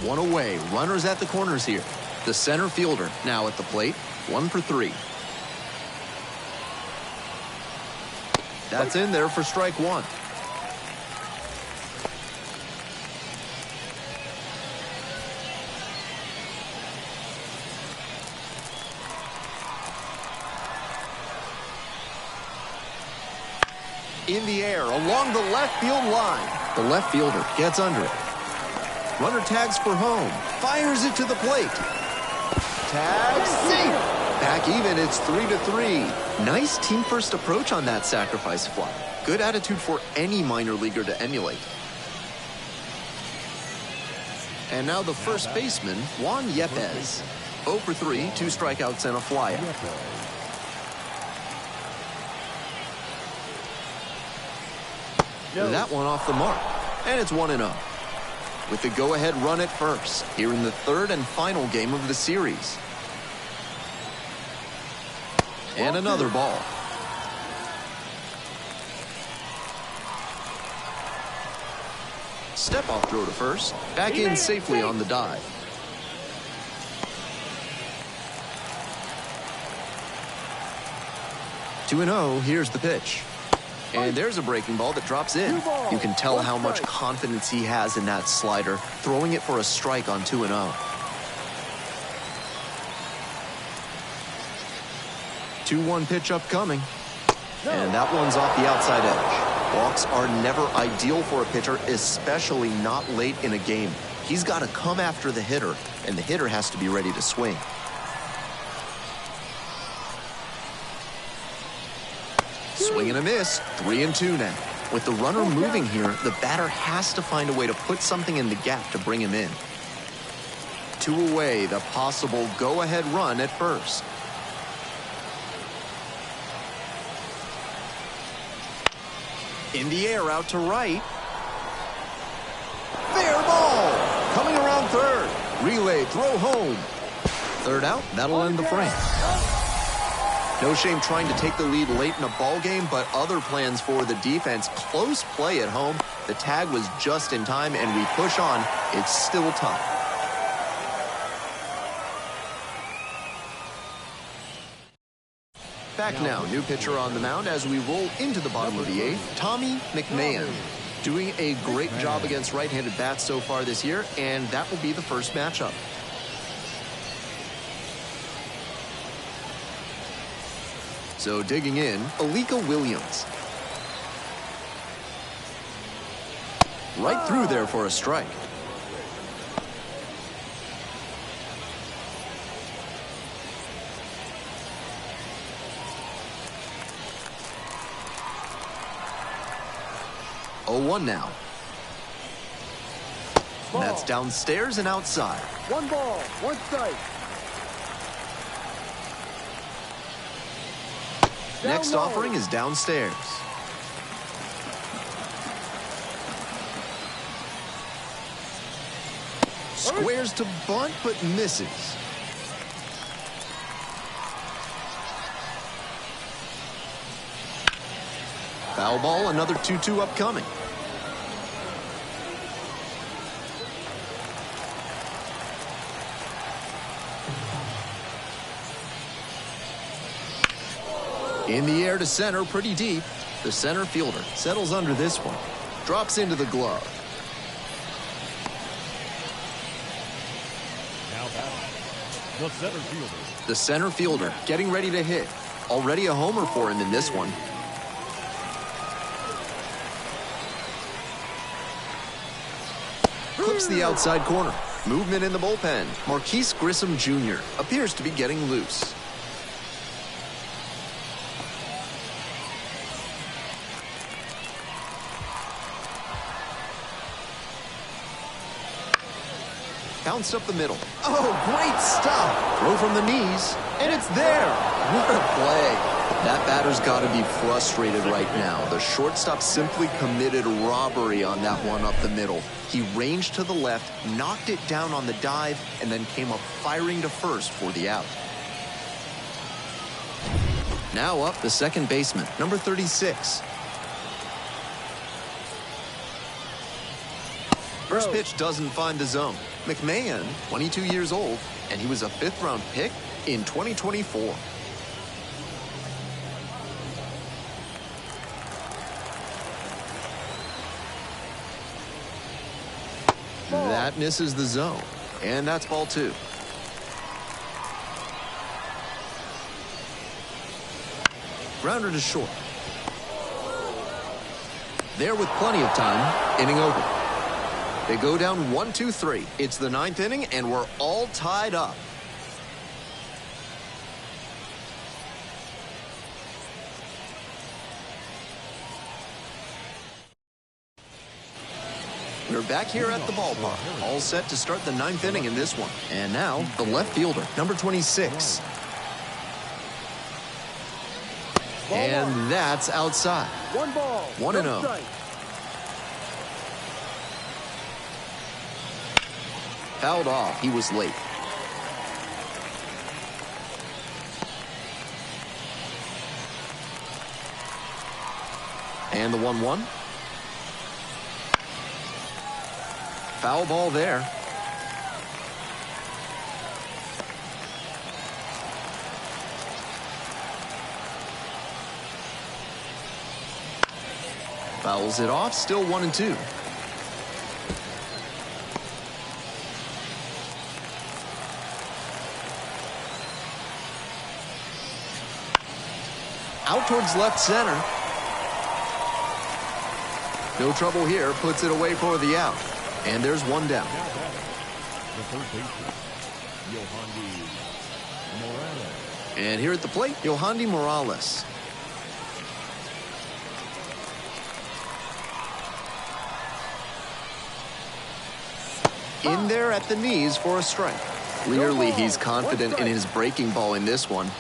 One away. Runners at the corners here. The center fielder now at the plate. 1 for 3. That's in there for strike one. In the air along the left field line. The left fielder gets under it. Runner tags for home. Fires it to the plate. Tag safe. Back even, it's 3-3. Nice team-first approach on that sacrifice fly. Good attitude for any minor leaguer to emulate. And now the first baseman, Juan Yepez. 0 for 3, 2 strikeouts and a flyout. That one off the mark. And it's 1-0. With the go-ahead run at first, here in the third and final game of the series. And another ball. Step off throw to first. Back in safely on the dive. Two 2-0, here's the pitch. And there's a breaking ball that drops in. You can tell how much confidence he has in that slider, throwing it for a strike on 2-0. 2-1 pitch upcoming. And that one's off the outside edge. Walks are never ideal for a pitcher, especially not late in a game. He's got to come after the hitter, and the hitter has to be ready to swing. Swing and a miss. 3-2 now. With the runner moving here, the batter has to find a way to put something in the gap to bring him in. 2 away, the possible go-ahead run at first. In the air out to right. Fair ball. Coming around third. Relay, throw home. Third out, that'll end the frame. No shame trying to take the lead late in a ball game, but other plans for the defense. Close play at home. The tag was just in time, and we push on. It's still tough. Back now, new pitcher on the mound as we roll into the bottom of the 8th, Tommy McMahon. Doing a great job against right-handed bats so far this year, and that will be the first matchup. So digging in, Alika Williams. Right through there for a strike. Oh, 1 now. And that's downstairs and outside. 1 ball, 1 strike. Next offering is downstairs. Squares to bunt, but misses. Foul ball, another 2-2 upcoming. In the air to center, pretty deep. The center fielder settles under this one. Drops into the glove. Now batting, the center fielder. The center fielder getting ready to hit. Already a homer for him in this one. Clips the outside corner. Movement in the bullpen. Marquise Grissom Jr. appears to be getting loose. Bounced up the middle. Oh, great stop. Throw from the knees, and it's there. What a play. That batter's got to be frustrated right now. The shortstop simply committed robbery on that one up the middle. He ranged to the left, knocked it down on the dive, and then came up firing to first for the out. Now up the second baseman, number 36. First pitch doesn't find the zone. McMahon, 22 years old, and he was a 5th-round pick in 2024. That misses the zone, and that's ball 2. Grounder to short. There with plenty of time, inning over. They go down 1-2-3. It's the 9th inning, and we're all tied up. We're back here at the ballpark, all set to start the 9th inning in this one. And now, the left fielder, number 26. And that's outside. 1 ball. 1-0. Fouled off. He was late. And the 1-1. Foul ball there. Fouls it off. Still 1-2. Out towards left center. No trouble here. Puts it away for the out. And there's one down. The third baseman, Yohandy Morales. And here at the plate, Yohandy Morales. In there at the knees for a strike. Clearly, he's confident in his breaking ball in this one.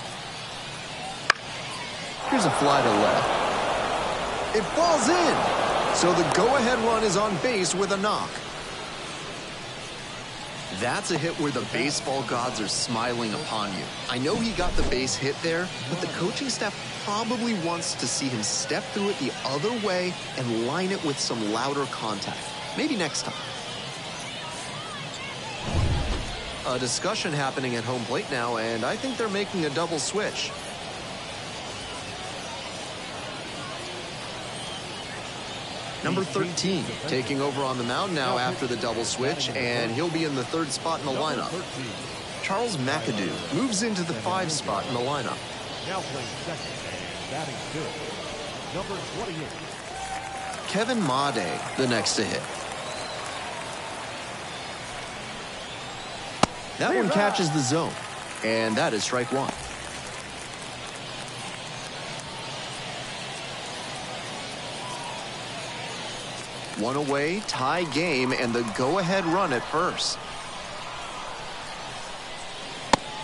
Here's a fly to left. It falls in. So the go-ahead run is on base with a knock. That's a hit where the baseball gods are smiling upon you. I know he got the base hit there, but the coaching staff probably wants to see him step through it the other way and line it with some louder contact. Maybe next time. A discussion happening at home plate now, and I think they're making a double switch. Number 13 taking over on the mound now after the double switch, and he'll be in the 3rd spot in the lineup. Charles McAdoo moves into the 5 spot in the lineup. Now playing second and batting good. Number 28. Kevin Made, the next to hit. That one catches the zone, and that is strike 1. One away, tie game, and the go-ahead run at first.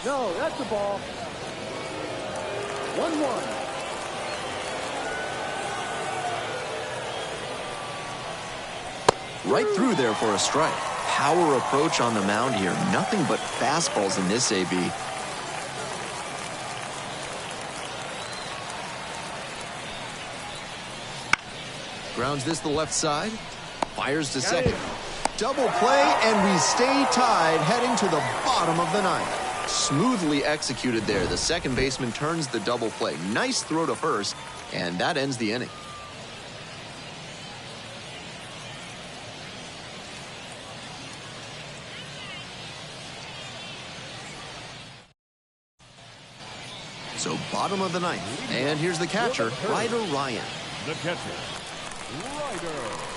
No, that's the ball. 1-1. Right through there for a strike. Power approach on the mound here. Nothing but fastballs in this AB. Grounds this to the left side. Fires to second. Double play, and we stay tied heading to the bottom of the 9th. Smoothly executed there. The second baseman turns the double play. Nice throw to first, and that ends the inning. So bottom of the 9th. And here's the catcher, Ryder Ryan. The catcher, Ryder Ryan.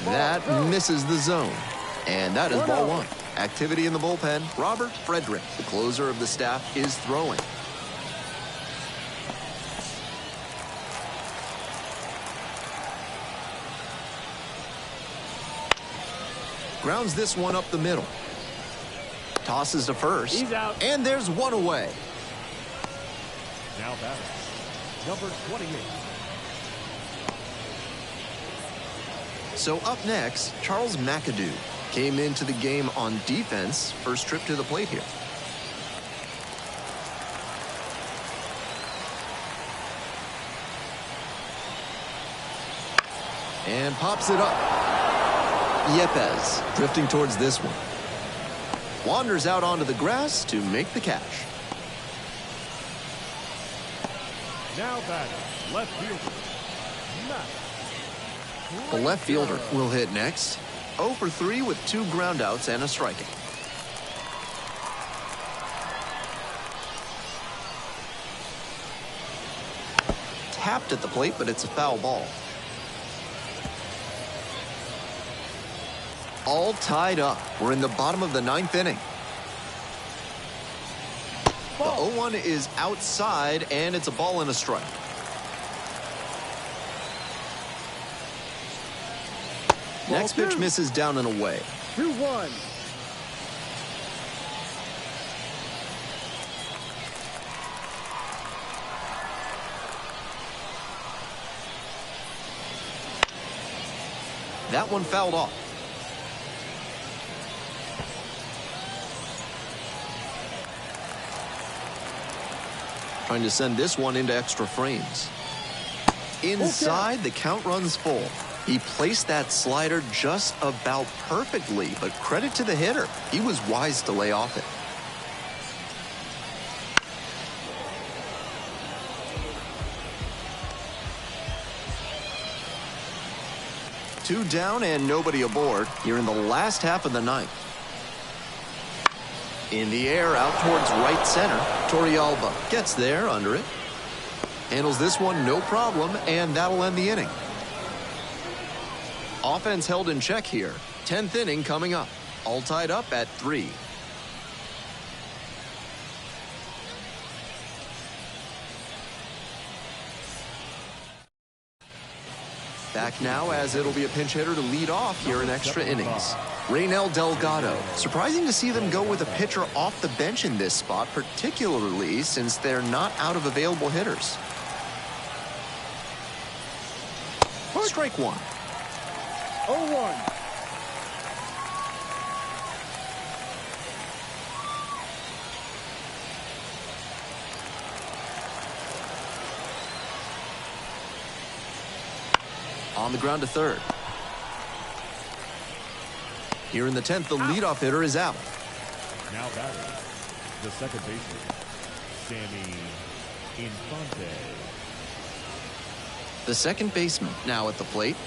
That misses the zone. And that is ball 1. Activity in the bullpen. Robert Frederick, the closer of the staff, is throwing. Grounds this one up the middle. Tosses to first. He's out. And there's one away. Now batting, number 28. So up next, Charles McAdoo came into the game on defense. First trip to the plate here. And pops it up. Yepes drifting towards this one. Wanders out onto the grass to make the catch. Now batting, left fielder, Matt. The left fielder will hit next. 0 for 3 with 2 groundouts and a strikeout. Tapped at the plate, but it's a foul ball. All tied up. We're in the bottom of the 9th inning. The 0-1 is outside, and it's a ball and a strike. Next pitch misses down and away. 2-1. That one fouled off. Trying to send this one into extra frames. Inside, the count runs full. He placed that slider just about perfectly, but credit to the hitter. He was wise to lay off it. Two down and nobody aboard here in the last half of the 9th. In the air, out towards right center. Torrealba gets there under it. Handles this one no problem, and that'll end the inning. Offense held in check here. 10th inning coming up. All tied up at 3. Back now as it'll be a pinch hitter to lead off here in extra innings. Reynel Delgado. Surprising to see them go with a pitcher off the bench in this spot, particularly since they're not out of available hitters. Strike one. 0-1. On the ground to third. Here in the 10th, the leadoff hitter is out. Now batting, the second baseman, Sammy Infante. The second baseman now at the plate.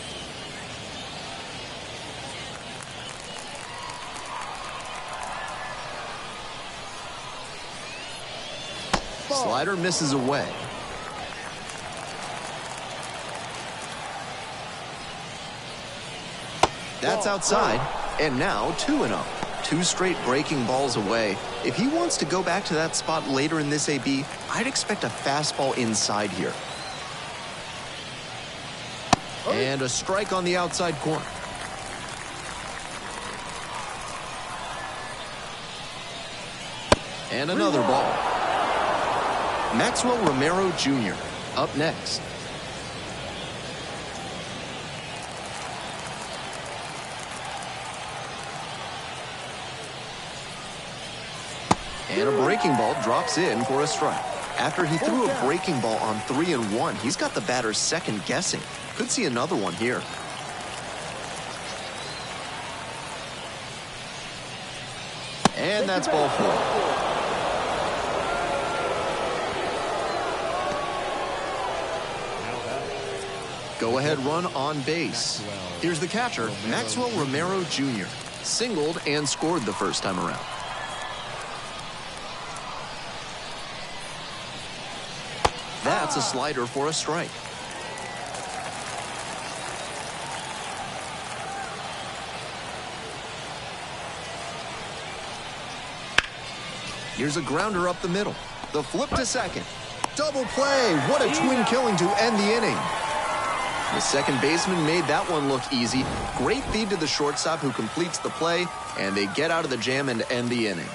Slider misses away. That's outside, and now 2-0. 2 straight breaking balls away. If he wants to go back to that spot later in this AB, I'd expect a fastball inside here. And a strike on the outside corner. And another ball. Maxwell Romero Jr. up next. And a breaking ball drops in for a strike. After he threw a breaking ball on 3-1, he's got the batter second guessing. Could see another one here. And that's ball 4. Go-ahead run on base. Here's the catcher, Maxwell Romero Jr. Singled and scored the first time around. That's a slider for a strike. Here's a grounder up the middle. The flip to second. Double play. What a twin killing to end the inning. The second baseman made that one look easy. Great feed to the shortstop who completes the play, and they get out of the jam and end the inning.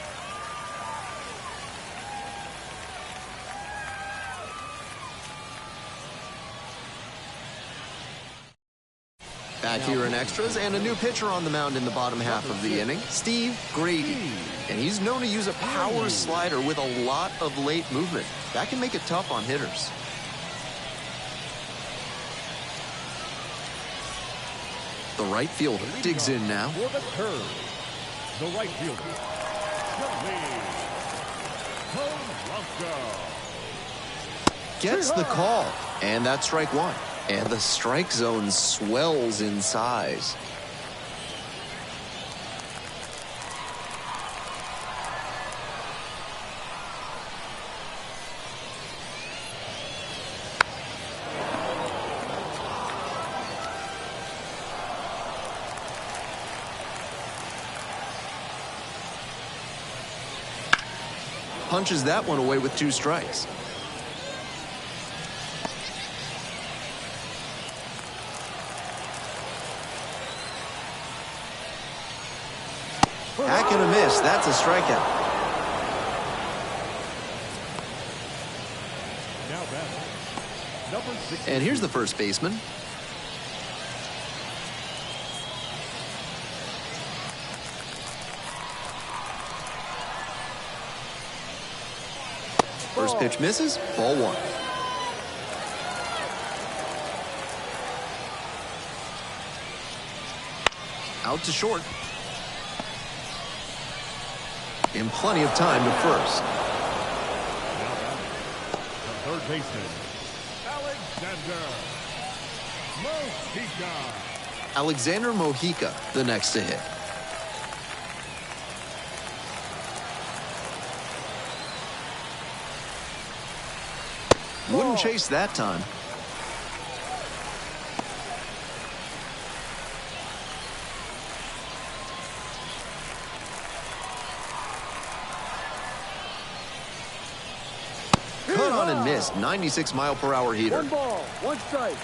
Back here in extras, and a new pitcher on the mound in the bottom half of the inning, Steve Grady. And he's known to use a power slider with a lot of late movement. That can make it tough on hitters. The right fielder digs in now. For the curve, the right fielder, Gets the call, and that's strike one. And the strike zone swells in size. Punches that one away with 2 strikes. Hack and a miss. That's a strikeout. Now batting, number 6. And here's the first baseman. First pitch misses. Ball 1. Out to short. In plenty of time to first. Now batting, the third baseman, Alexander Mojica, the next to hit. Wouldn't chase that time. Cut on and missed. 96-mile-per-hour heater. 1 ball, 1 strike.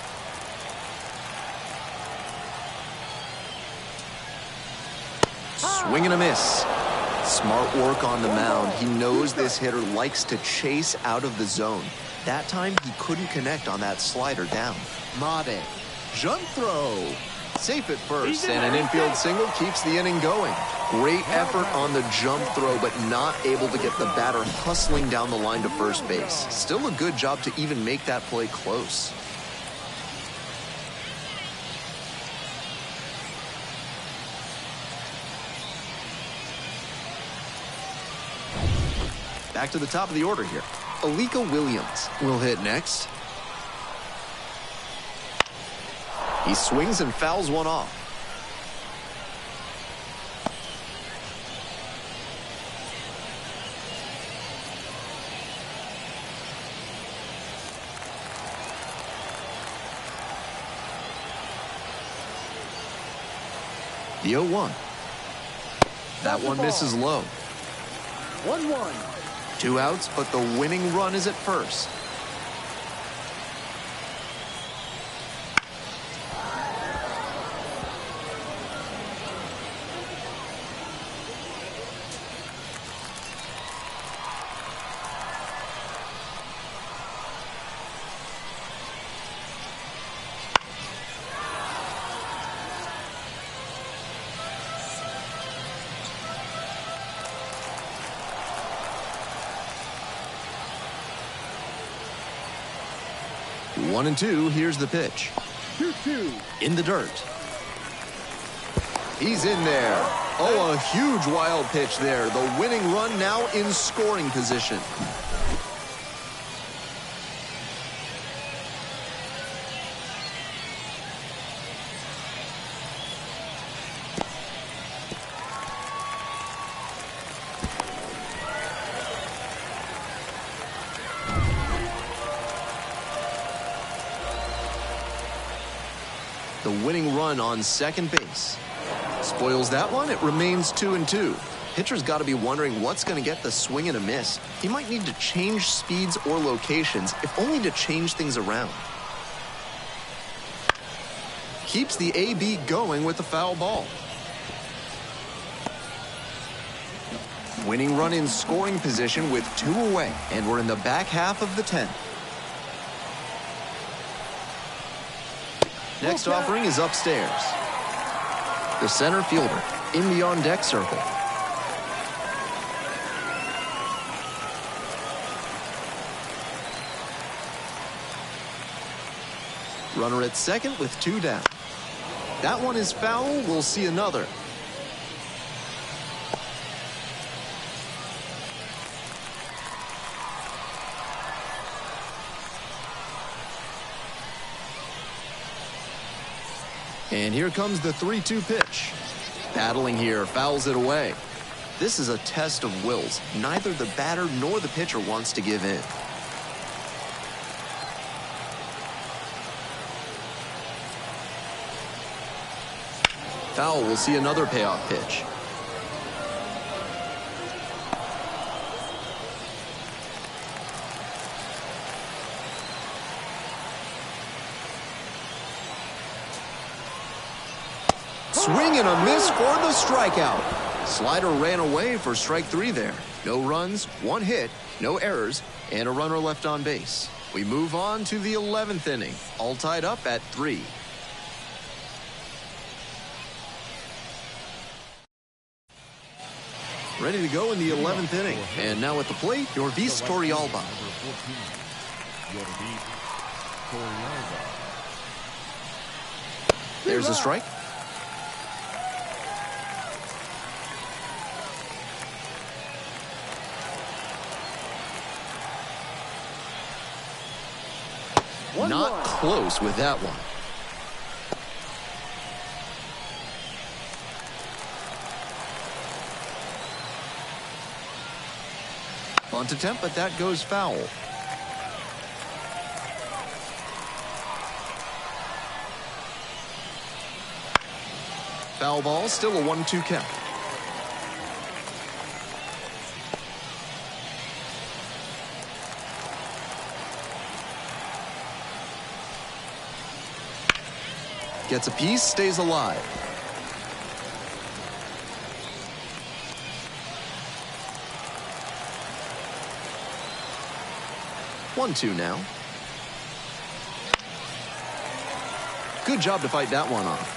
Swing and a miss. Smart work on the mound. He knows this hitter likes to chase out of the zone. That time, he couldn't connect on that slider down. Made. Jump throw. Safe at first, and an infield single keeps the inning going. Great effort on the jump throw, but not able to get the batter hustling down the line to first base. Still a good job to even make that play close. Back to the top of the order here. Alika Williams will hit next. He swings and fouls one off. The 0-1. That one misses low. 1-1. 2 outs, but the winning run is at first. One and two, here's the pitch. 2-2. In the dirt. He's in there. Oh, a huge wild pitch there. The winning run now in scoring position. The winning run on second base. Spoils that one. It remains 2-2. Pitcher's got to be wondering what's going to get the swing and a miss. He might need to change speeds or locations, if only to change things around. keeps the AB going with the foul ball. Winning run in scoring position with 2 away, and we're in the back half of the 10th. Next offering is upstairs. The center fielder in the on-deck circle. Runner at second with 2 down. That one is foul. We'll see another. And here comes the 3-2 pitch. Battling here, fouls it away. This is a test of wills. Neither the batter nor the pitcher wants to give in. Foul will see another payoff pitch. Swing and a miss for the strikeout. Slider ran away for strike 3 there. No runs, 1 hit, no errors, and a runner left on base. We move on to the 11th inning, all tied up at 3. Ready to go in the 11th inning. And now at the plate, Yorvis Torrealba. There's a strike. Not close with that one. Bunt attempt, but that goes foul. Foul ball, still a 1-2 count. Gets a piece, stays alive. One, 2 now. Good job to fight that one off.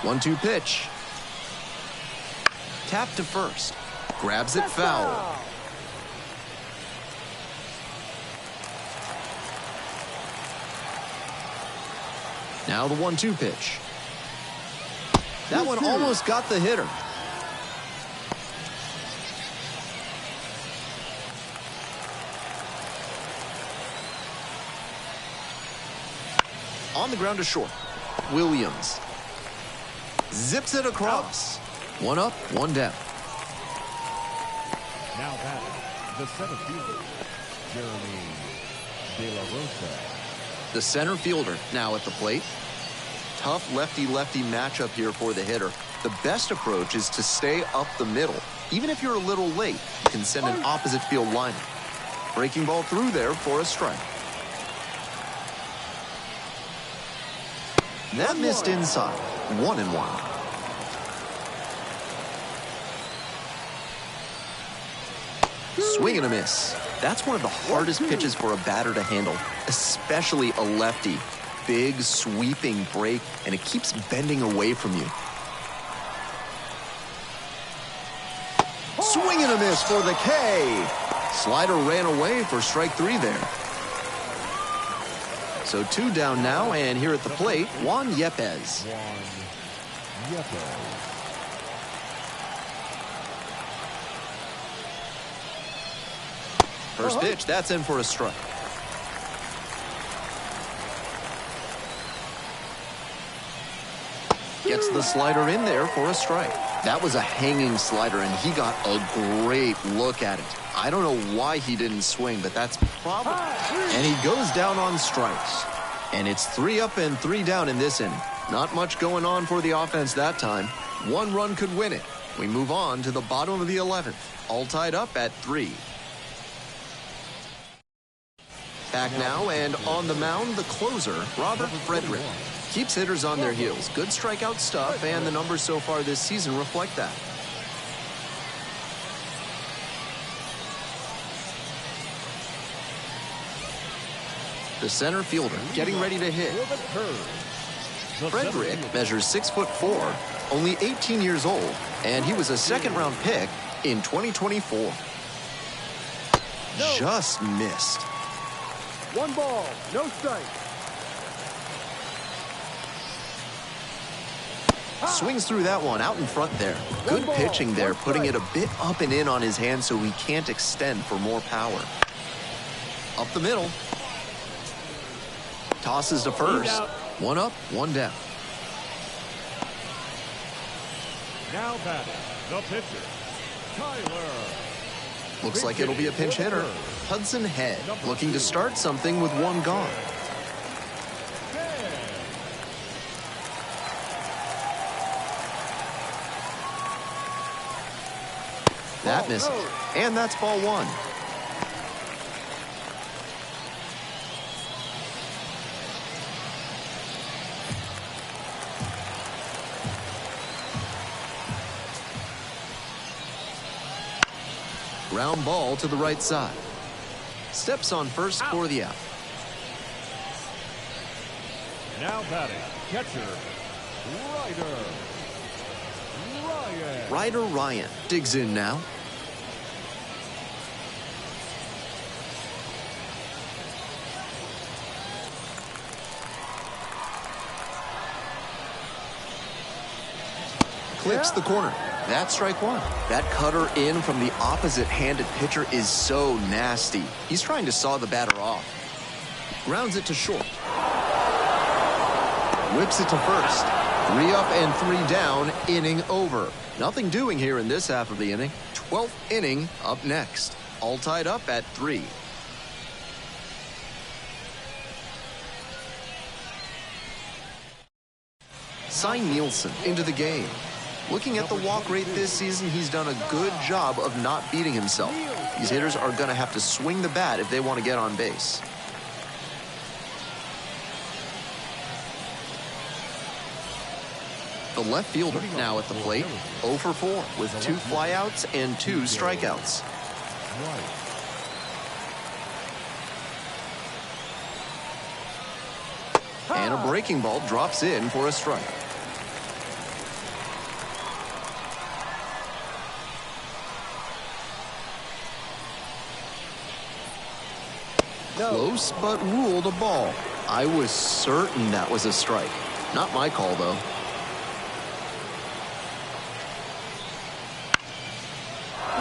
One-two pitch. Tap to first. Grabs it foul. Now the 1-2 pitch. That one almost got the hitter. On the ground to short. Williams zips it across. 1 up, 1 down. Now batting, the center fielder, Jeremy De La Rosa. The center fielder now at the plate. Tough lefty-lefty matchup here for the hitter. The best approach is to stay up the middle. Even if you're a little late, you can send an opposite field lineup. Breaking ball through there for a strike. That missed inside. 1-1. Swing and a miss. That's one of the hardest pitches for a batter to handle, especially a lefty. Big sweeping break, and it keeps bending away from you. Swing and a miss for the K. Slider ran away for strike 3 there. So 2 down now, and here at the plate, Juan Yepez. First pitch, that's in for a strike. Gets the slider in there for a strike. That was a hanging slider, and he got a great look at it. I don't know why he didn't swing, but that's probably... And he goes down on strikes. And it's 3 up and 3 down in this inning. Not much going on for the offense that time. 1 run could win it. We move on to the bottom of the 11th. All tied up at 3. Back now, and on the mound, the closer, Robert Frederick. Keeps hitters on their heels. Good strikeout stuff, and the numbers so far this season reflect that. The center fielder getting ready to hit. Frederick measures 6'4", only 18 years old, and he was a second-round pick in 2024. Just missed. 1 ball, no strike. Swings through that one out in front there. Good pitching there, putting it a bit up and in on his hand so he can't extend for more power. Up the middle. Tosses to first. 1 up, 1 down. Now batting, the pitcher, Tyler. Looks like it'll be a pinch hitter. Hudson Head looking to start something with 1 gone. That misses. And that's ball 1. Ground ball to the right side. Steps on first for the out. Now batting, catcher, Ryder Ryan digs in now. Clicks the corner. That's strike 1. That cutter in from the opposite-handed pitcher is so nasty. He's trying to saw the batter off. Grounds it to short. Whips it to first. 3 up and 3 down, inning over. Nothing doing here in this half of the inning. 12th inning up next. All tied up at 3. Cy Nielsen into the game. Looking at the walk rate this season, he's done a good job of not beating himself. These hitters are going to have to swing the bat if they want to get on base. The left fielder now at the plate, 0 for 4 with 2 flyouts and 2 strikeouts. And a breaking ball drops in for a strike. Close, but ruled a ball. I was certain that was a strike. Not my call, though.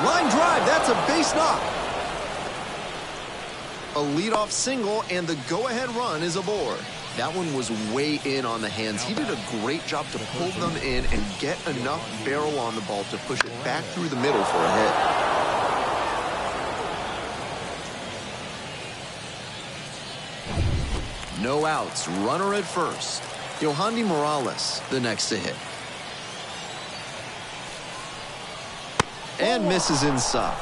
Line drive, that's a base knock. A leadoff single, and the go-ahead run is aboard. That one was way in on the hands. He did a great job to pull them in and get enough barrel on the ball to push it back through the middle for a hit. No outs, runner at first. Yohandy Morales, the next to hit. And misses inside.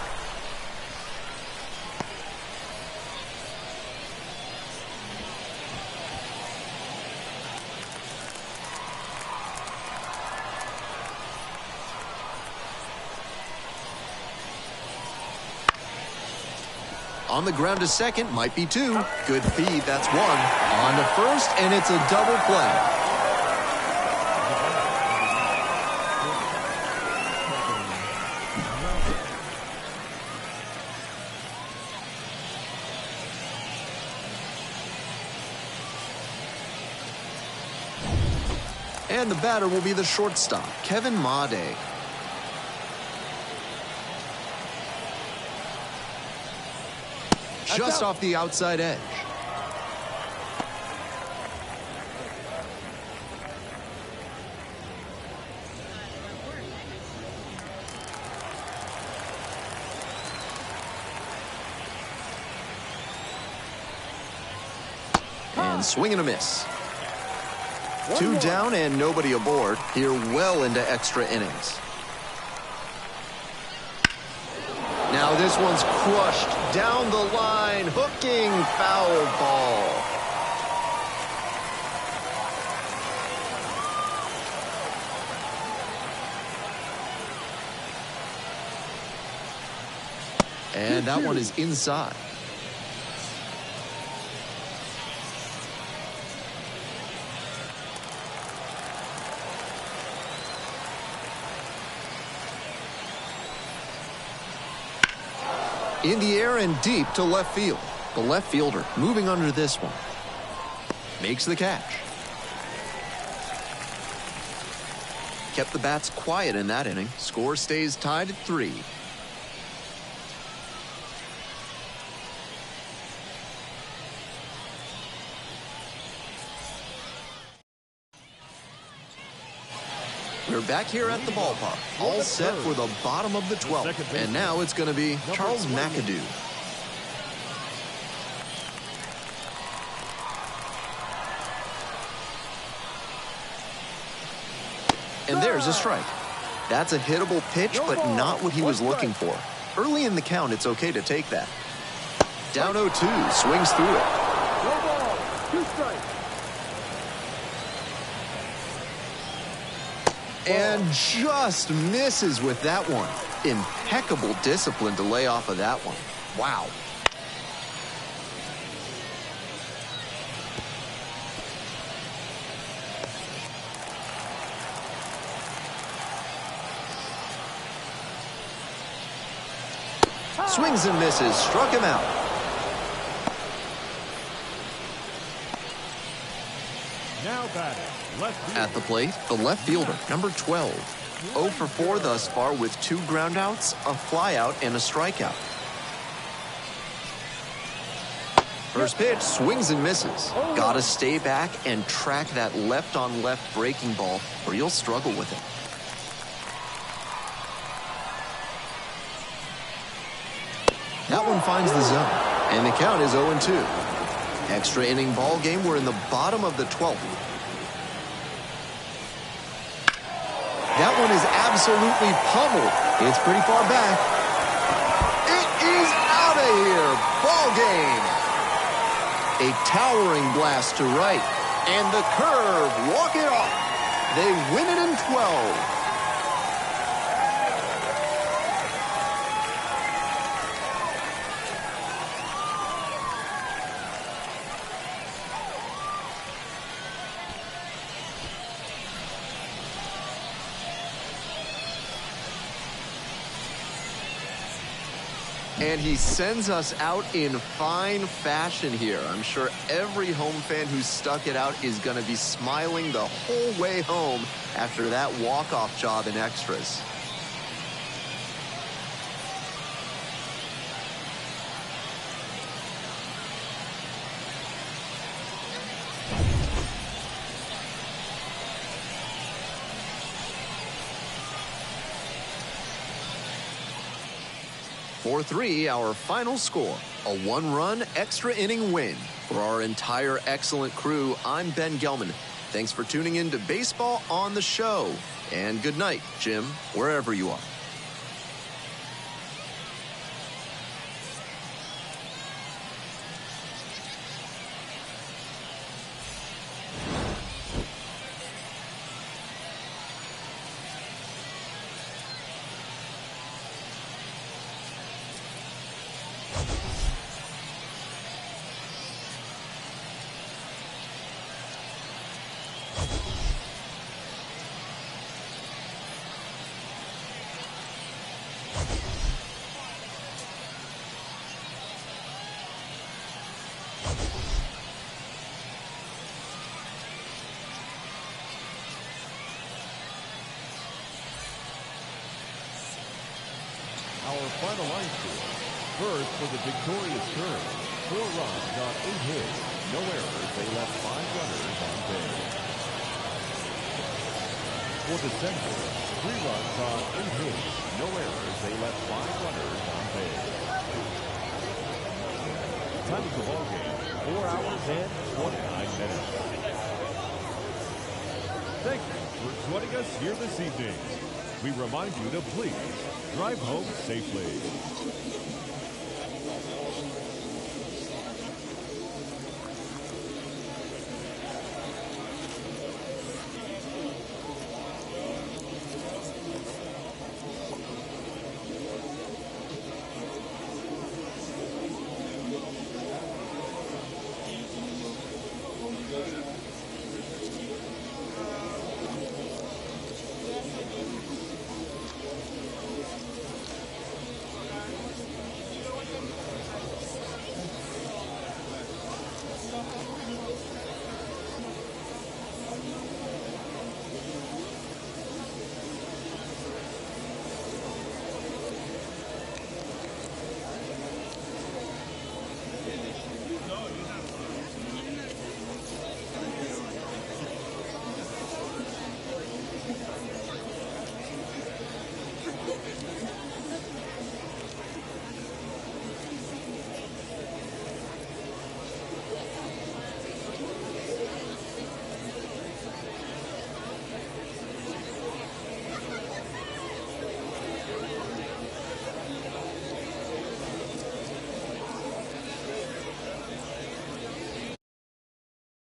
On the ground to second, might be 2. Good feed, that's 1. On to first, and it's a double play. And the batter will be the shortstop, Kevin Made. Just off the outside edge. And swing and a miss. 2 down and nobody aboard. Here well into extra innings. Now this one's crushed down the line, hooking foul ball. And that one is inside. In the air and deep to left field. The left fielder moving under this one. Makes the catch. Kept the bats quiet in that inning. Score stays tied at 3. We're back here at the ballpark, all set for the bottom of the 12th. And now it's going to be Charles McAdoo. And there's a strike. That's a hittable pitch, but not what he was looking for. Early in the count, it's okay to take that. Down 0-2, swings through it. No ball, 2 strikes. And just misses with that one. Impeccable discipline to lay off of that one. Wow. Swings and misses, struck him out. Now batting, left field. At the plate, the left fielder, number 12. 0 for 4 thus far with 2 groundouts, a flyout, and a strikeout. First pitch, swings and misses. Gotta stay back and track that left-on-left breaking ball, or you'll struggle with it. That one finds the zone, and the count is 0-2. Extra inning ball game. We're in the bottom of the 12th. That one is absolutely pummeled. It's pretty far back. It is out of here. Ball game. A towering blast to right, and the curve. Walk it off. They win it in 12. And he sends us out in fine fashion here. I'm sure every home fan who stuck it out is going to be smiling the whole way home after that walk-off job in extras. For 3, our final score, a 1-run extra inning win. For our entire excellent crew, I'm Ben Gelman. Thanks for tuning in to Baseball on the Show. And good night, Jim, wherever you are. Our final line score. First for the victorious Terps, 4 runs on 8 hits, no errors. They left 5 runners on base. For the Central, 3 runs on 8 hits, no errors. They left 5 runners on base. Time of the ball game, 4 hours and 29 minutes. Thank you for joining us here this evening. we remind you to please drive home safely.